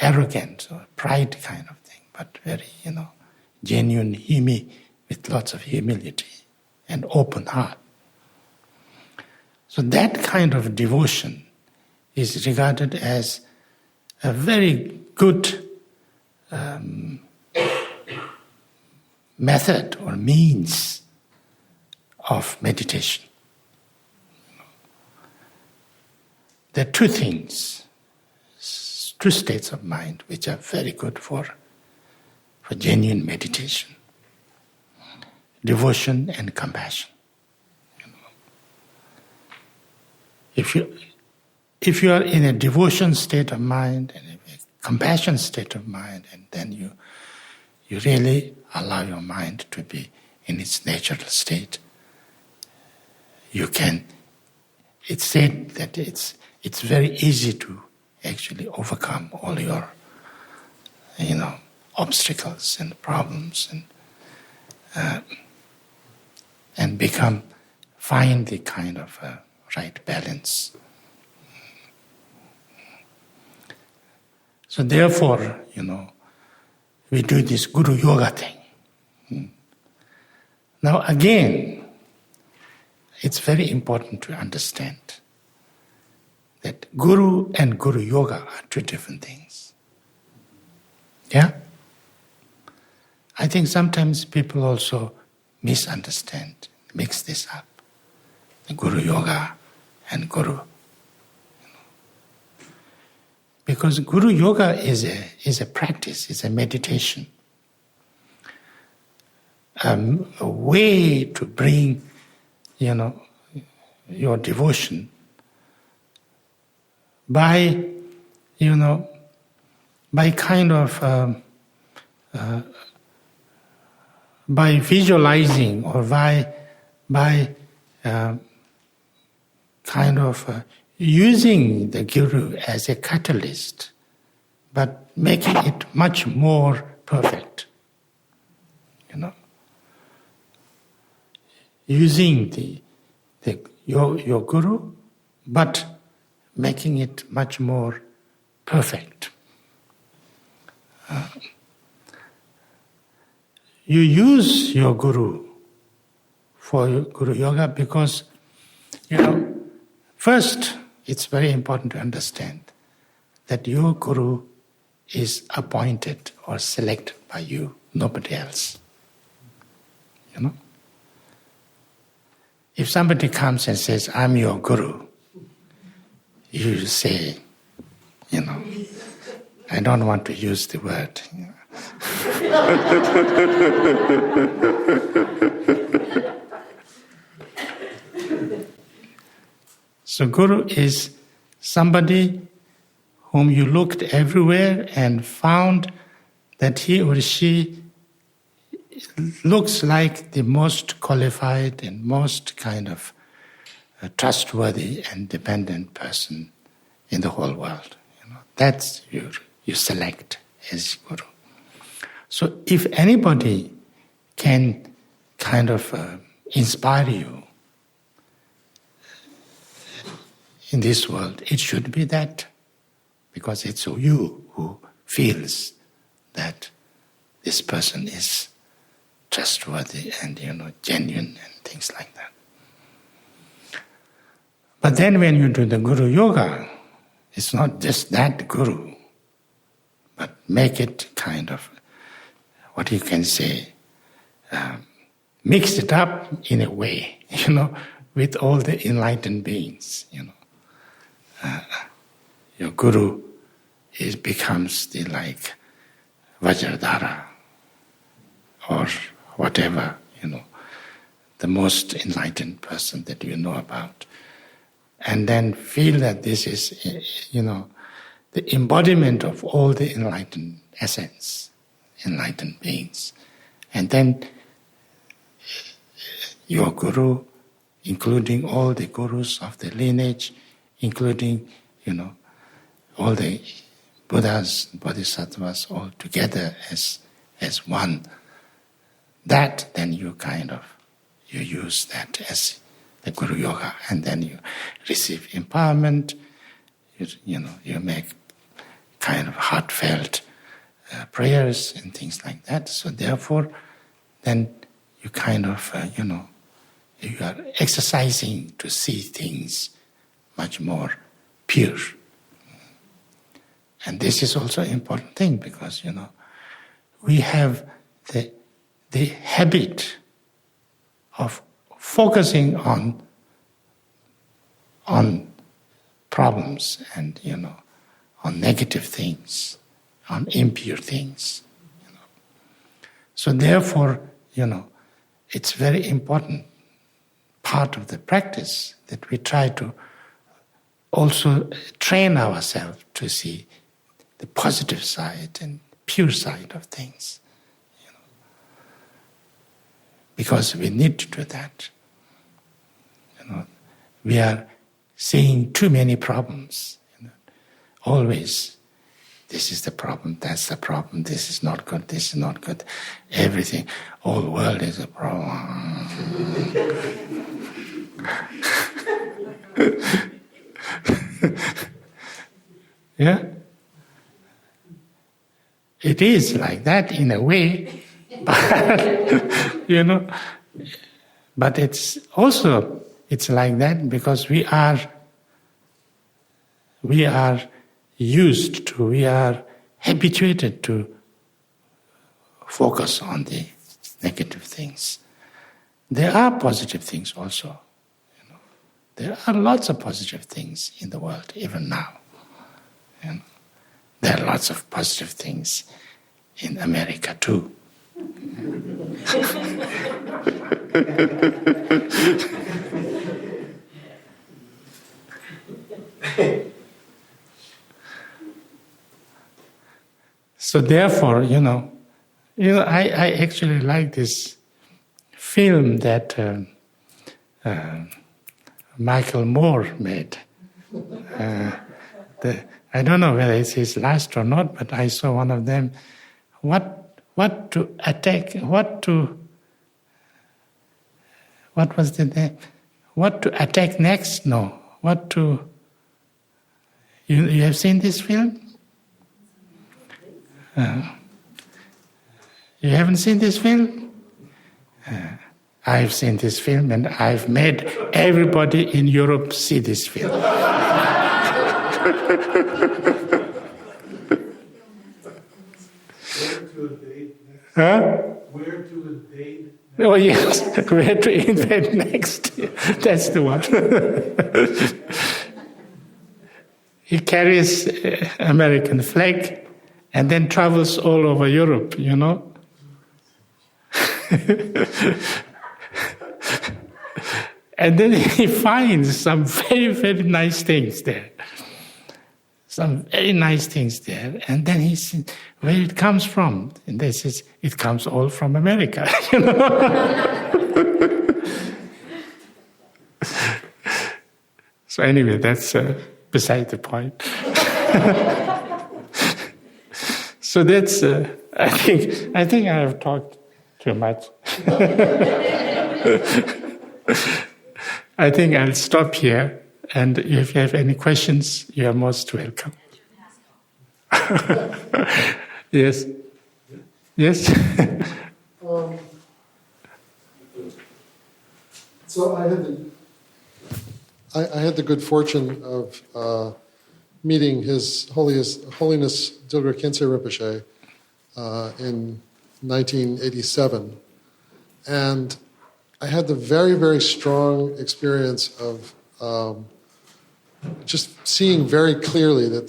arrogant or pride kind of thing, but very, genuine, with lots of humility and open heart. So that kind of devotion is regarded as a very good method or means of meditation. There are two things, two states of mind, which are very good for genuine meditation: devotion and compassion. If you are in a devotion state of mind and a compassion state of mind, and then you really allow your mind to be in its natural state, it's said that it's very easy to actually overcome all your, obstacles and problems, and find the kind of right balance. So therefore, we do this Guru Yoga thing. Now again, it's very important to understand that Guru and Guru Yoga are two different things. Yeah? I think sometimes people also misunderstand, mix this up. The Guru Yoga and Guru. Because Guru Yoga is a practice, it's a meditation. A way to bring, your devotion by kind of by visualizing, or by kind of using the Guru as a catalyst, but making it much more perfect. Using your Guru, but making it much more perfect. You use your Guru for your Guru Yoga because, first, it's very important to understand that your Guru is appointed or selected by you, nobody else. If somebody comes and says, I'm your Guru, you say, I don't want to use the word. So Guru is somebody whom you looked everywhere and found that he or she looks like the most qualified and most kind of trustworthy and dependent person in the whole world. That's you select as Guru. So if anybody can kind of inspire you in this world, it should be that, because it's you who feels that this person is trustworthy and genuine and things like that. But then when you do the Guru Yoga, it's not just that Guru, but make it kind of, what you can say, mix it up in a way, with all the enlightened beings, Your Guru becomes the Vajradhara, or whatever, the most enlightened person that you know about. And then feel that this the embodiment of all the enlightened essence, enlightened beings. And then your guru, including all the gurus of the lineage, including, all the Buddhas, Bodhisattvas, all together as one. That, then you use that as the Guru Yoga, and then you receive empowerment. You make kind of heartfelt prayers and things like that. So therefore, then you you are exercising to see things much more pure. And this is also an important thing because, we have the habit of focusing on problems and, on negative things, on impure things. So therefore, it's very important part of the practice that we try to also train ourselves to see the positive side and pure side of things. Because we need to do that. We are seeing too many problems. Always, this is the problem, that's the problem, this is not good, this is not good. Everything, whole world is a problem. Yeah? It is like that in a way, but, but it's like that because we are habituated to focus on the negative things. There are positive things also. There are lots of positive things in the world, even now. There are lots of positive things in America too. So therefore, I actually like this film that Michael Moore made. I don't know whether it's his last or not, but I saw one of them. What to attack? What was the name? What to attack next? No. What to? You have seen this film? You haven't seen this film? I've seen this film and I've made everybody in Europe see this film. Huh? Where to invade? Oh yes, where to invade next? That's the one. He carries American flag and then travels all over Europe, And then he finds some very, very nice things there. Some very nice things there. And then he says, where it comes from? And they says, it comes all from America. So anyway, that's beside the point. So that's, I think I have talked too much. I think I'll stop here, and if you have any questions, you are most welcome. Yes. Yes. So I had the good fortune of meeting His Holiness Dilgar Khyentse Rinpoche in 1987, and I had the very, very strong experience of just seeing very clearly that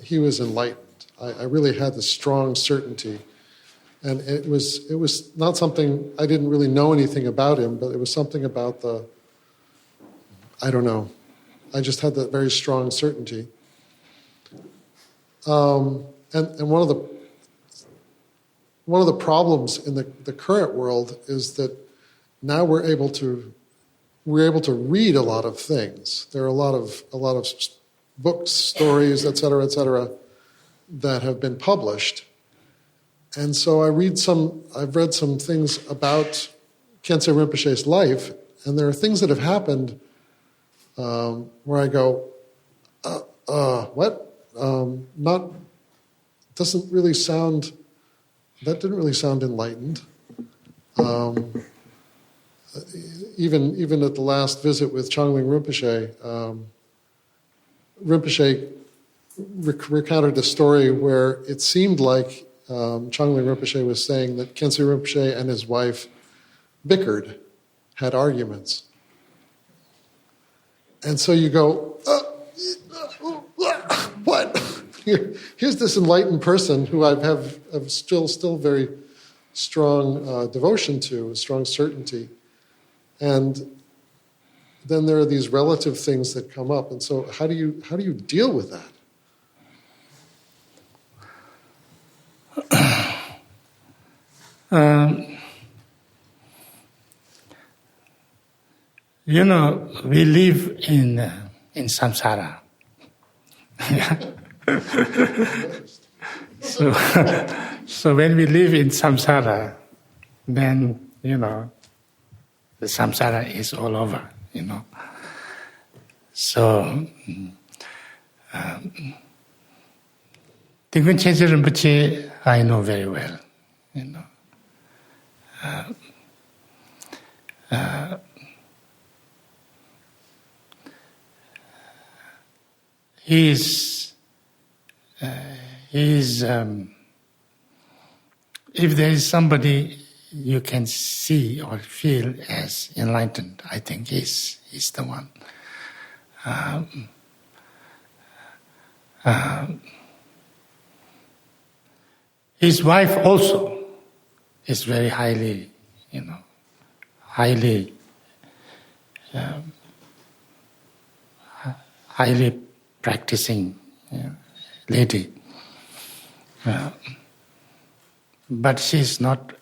he was enlightened. I really had this strong certainty, and it was not something I didn't really know anything about him, but it was something about I don't know. I just had that very strong certainty. And one of the problems in the current world is that now we're able to read a lot of things. There are a lot of books, stories, et cetera, that have been published. And so I've read some things about Khyentse Rinpoche's life, and there are things that have happened where I go, what? That didn't really sound enlightened. Even at the last visit with Changling Rinpoche, Rinpoche recounted a story where it seemed like Changling Rinpoche was saying that Khyentse Rinpoche and his wife bickered, had arguments. And so you go, what? Here's this enlightened person who I have still very strong devotion to, strong certainty. And then there are these relative things that come up. And so how do you deal with that? We live in samsara. So when we live in samsara, then, the samsara is all over, So, Tingkun Khyentse Rinpoche, I know very well, He's if there is somebody you can see or feel as enlightened, I think he's the one. His wife also is very highly practicing lady. But she's not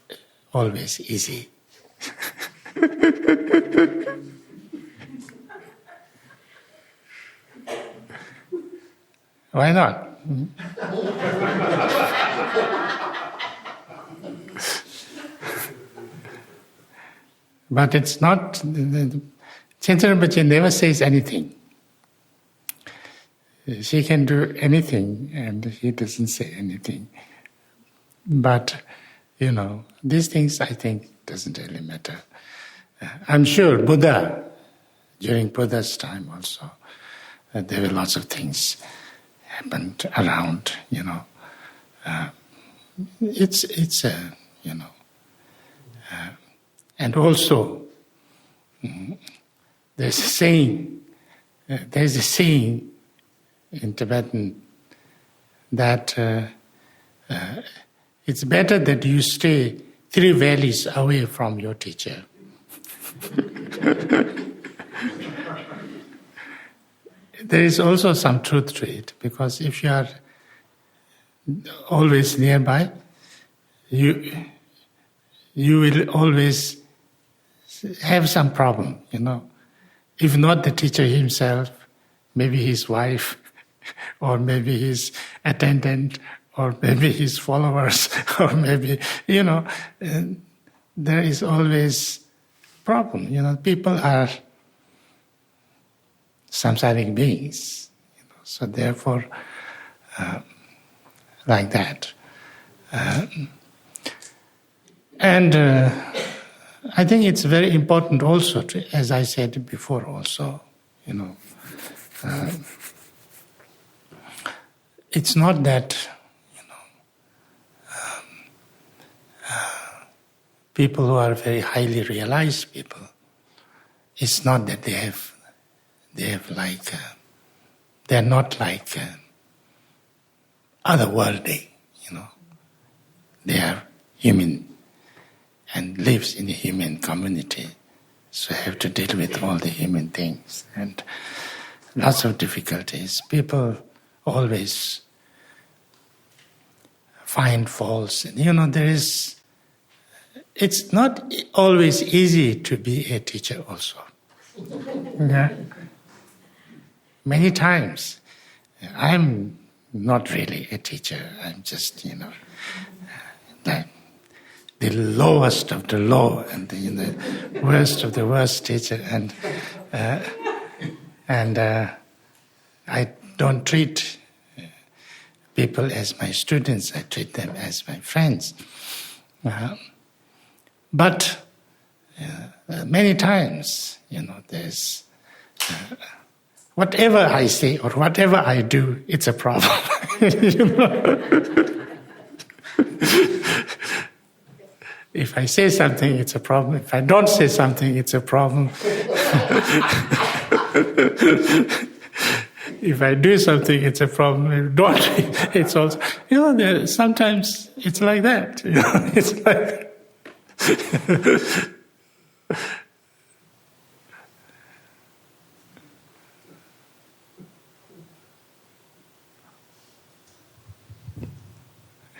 always easy. Why not? But it's not, Khyentse Rinpoche never says anything. She can do anything and he doesn't say anything. But, these things I think doesn't really matter. I'm sure Buddha, during Buddha's time also, there were lots of things happened around, and also there's a saying in Tibetan that it's better that you stay 3 valleys away from your teacher. There is also some truth to it, because if you are always nearby, you will always have some problem, If not the teacher himself, maybe his wife, or maybe his attendant, or maybe his followers, or maybe, there is always problem. People are samsaric beings, so therefore, like that. And I think it's very important also, as I said before also, it's not that, people who are very highly realized people, it's not that they have like, they're not like otherworldly, They are human and lives in a human community. So have to deal with all the human things and lots of difficulties. People always find faults. It's not always easy to be a teacher also. Yeah. Many times, I'm not really a teacher. I'm just, the lowest of the low and the worst of the worst teacher. And I don't treat people as my students. I treat them as my friends. But many times, there's whatever I say or whatever I do, it's a problem. If I say something, it's a problem. If I don't say something, it's a problem. If I do something, it's a problem. If I don't, it's also... sometimes it's like that. It's like...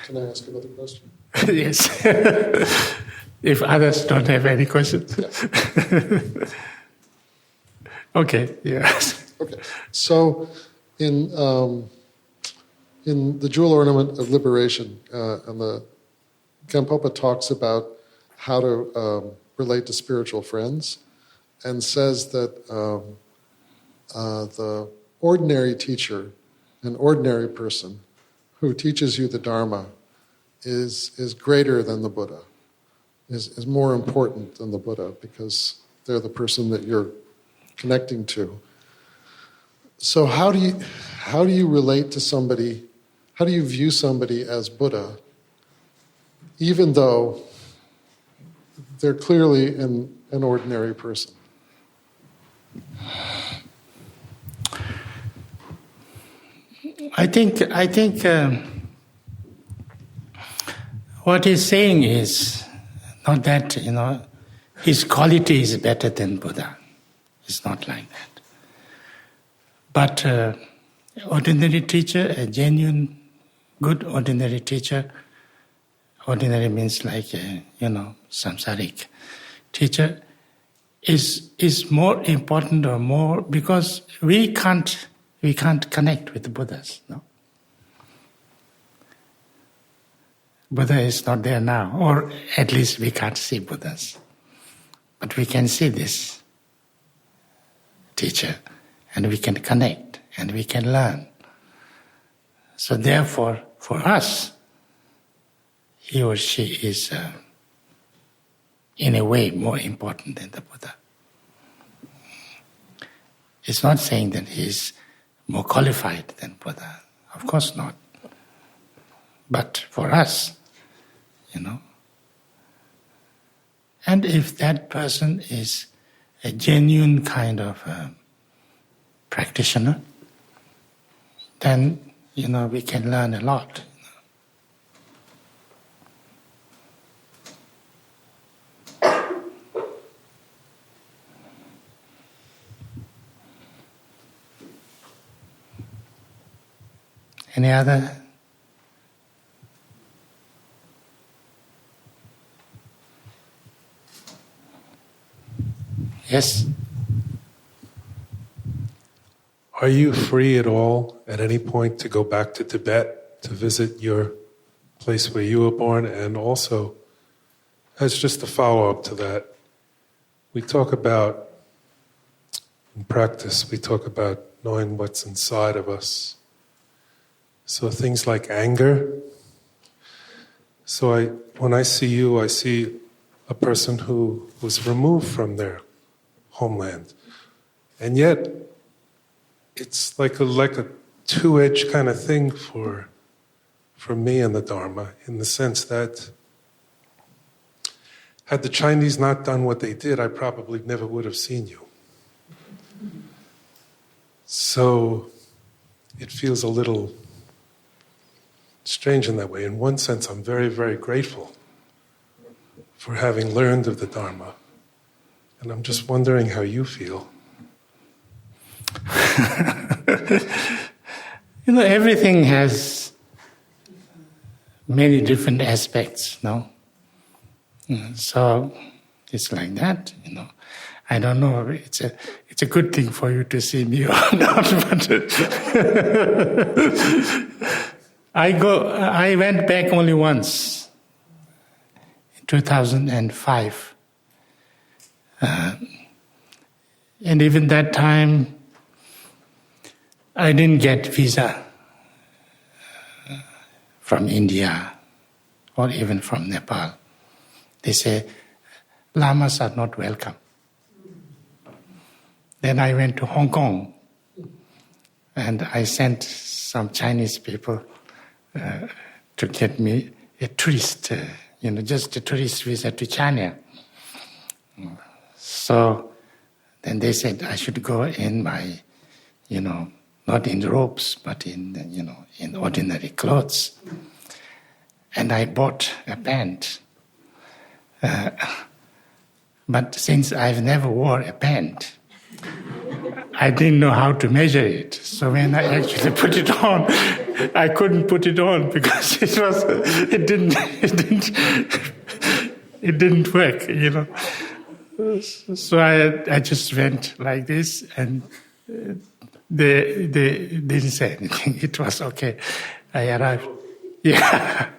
Can I ask another question? Yes. If others don't have any questions. Yeah. Okay, yes. Okay. So in the jewel ornament of liberation, and the Gampopa talks about how to relate to spiritual friends, and says that the ordinary teacher, an ordinary person who teaches you the Dharma, is greater than the Buddha, is more important than the Buddha, because they're the person that you're connecting to. So how do you relate to somebody? How do you view somebody as Buddha, even though they're clearly an ordinary person? I think what he's saying is not that his quality is better than Buddha. It's not like that. But ordinary teacher, a genuine, good ordinary teacher, ordinary means like samsaric teacher, is more important or more, because we can't connect with the Buddhas. No, Buddha is not there now, or at least we can't see Buddhas, but we can see this teacher, and we can connect, and we can learn. So therefore, for us, he or she is, in a way, more important than the Buddha. It's not saying that he's more qualified than Buddha. Of course not. But for us, and if that person is a genuine kind of practitioner, then, we can learn a lot. Any other? Yes? Are you free at all, at any point, to go back to Tibet to visit your place where you were born? And also, as just a follow-up to that, we talk about, in practice, we talk about knowing what's inside of us. So things like anger. So when I see you, I see a person who was removed from their homeland. And yet, it's like a two-edged kind of thing for me and the Dharma, in the sense that had the Chinese not done what they did, I probably never would have seen you. So it feels a little strange in that way. In one sense, I'm very, very grateful for having learned of the Dharma. And I'm just wondering how you feel. Everything has many different aspects, no? So it's like that, I don't know. It's a good thing for you to see me or not. But I went back only once, in 2005, and even that time, I didn't get visa from India or even from Nepal. They say lamas are not welcome. Then I went to Hong Kong, and I sent some Chinese people to get me a tourist, just a tourist visa to China. So then they said I should go in my, not in robes, but in ordinary clothes. And I bought a pant. But since I've never wore a pant, I didn't know how to measure it. So when I actually put it on, I couldn't put it on because it didn't work, So I just went like this, and they didn't say anything. It was okay. I arrived. Yeah,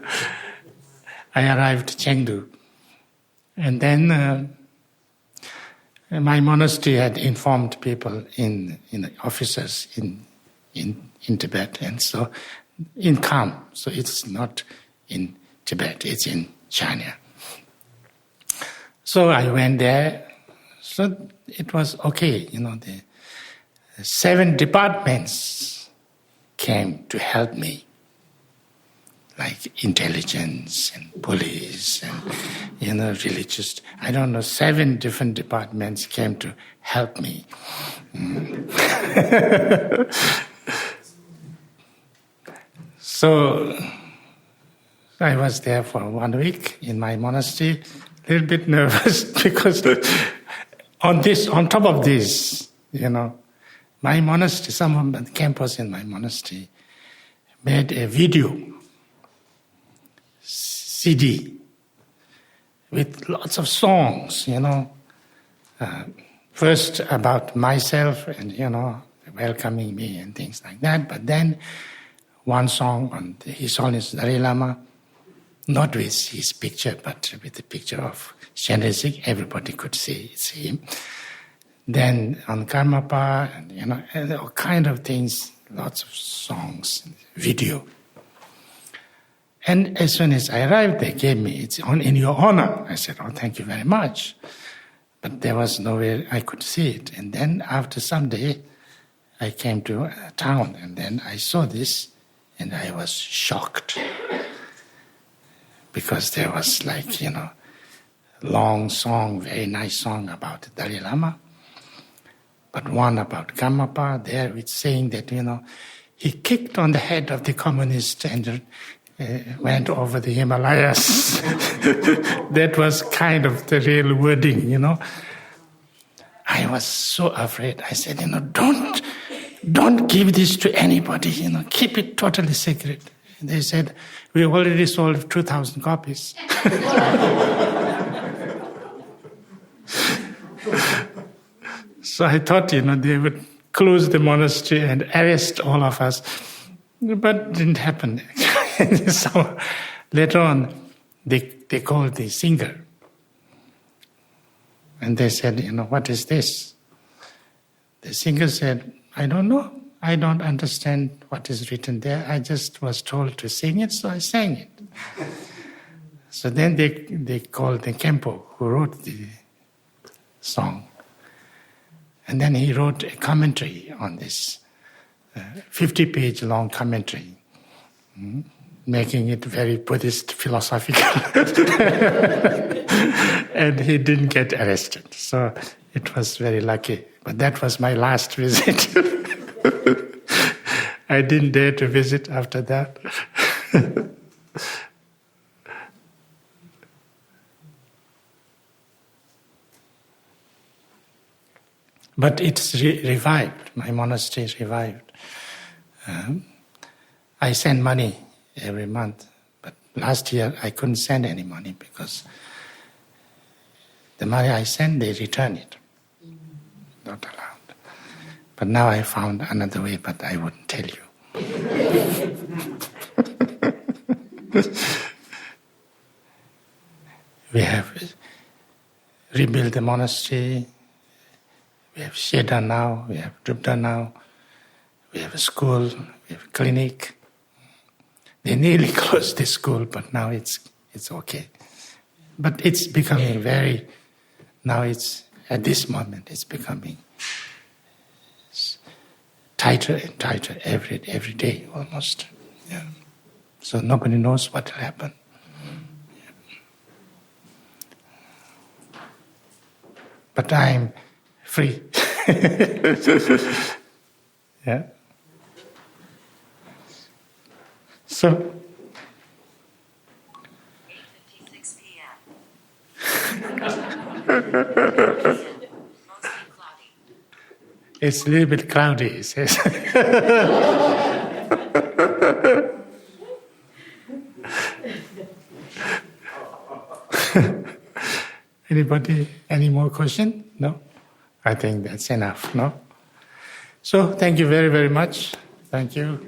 I arrived Chengdu, and then. My monastery had informed people in officers in Tibet, and so in Kham. So it's not in Tibet; it's in China. So I went there. So it was okay. The 7 departments came to help me, like intelligence and police and religious. 7 different departments came to help me. So I was there for 1 week in my monastery, a little bit nervous because on top of this, my monastery, someone on the campus in my monastery made a video CD with lots of songs, first about myself and, welcoming me and things like that. But then one song on His Holiness Dalai Lama, not with his picture, but with the picture of Shenrezig, everybody could see it's him. Then on Karmapa, and all kind of things, lots of songs, video. And as soon as I arrived, they gave me, it's in your honor. I said, oh, thank you very much. But there was nowhere I could see it. And then after some day, I came to a town, and then I saw this, and I was shocked. Because there was long song, very nice song about the Dalai Lama. But one about Karmapa, there it's saying that, he kicked on the head of the communist and went over the Himalayas. That was kind of the real wording, I was so afraid. I said, don't give this to anybody, keep it totally secret. And they said, we already sold 2,000 copies. So I thought, they would close the monastery and arrest all of us. But it didn't happen. So later on, they called the singer. And they said, what is this? The singer said, I don't know. I don't understand what is written there. I just was told to sing it, so I sang it. So then they called the Kempo, who wrote the song. And then he wrote a commentary on this, 50-page long commentary, making it very Buddhist philosophical. And he didn't get arrested. So it was very lucky. But that was my last visit. I didn't dare to visit after that. But it's revived. My monastery is revived. I send money every month, but last year I couldn't send any money because the money I send, they return it. Not allowed. But now I found another way, but I wouldn't tell you. We have rebuilt the monastery. We have Sheda now. We have Drupta now. We have a school. We have a clinic. They nearly closed the school, but now it's okay. But it's becoming now it's, at this moment, it's becoming tighter and tighter every day almost. Yeah. So nobody knows what will happen. But I'm free. Yeah. So 8:56 p.m. Mostly cloudy. it's a little bit cloudy, it says. Anybody, any more question? No? I think that's enough, no? So thank you very, very much. Thank you.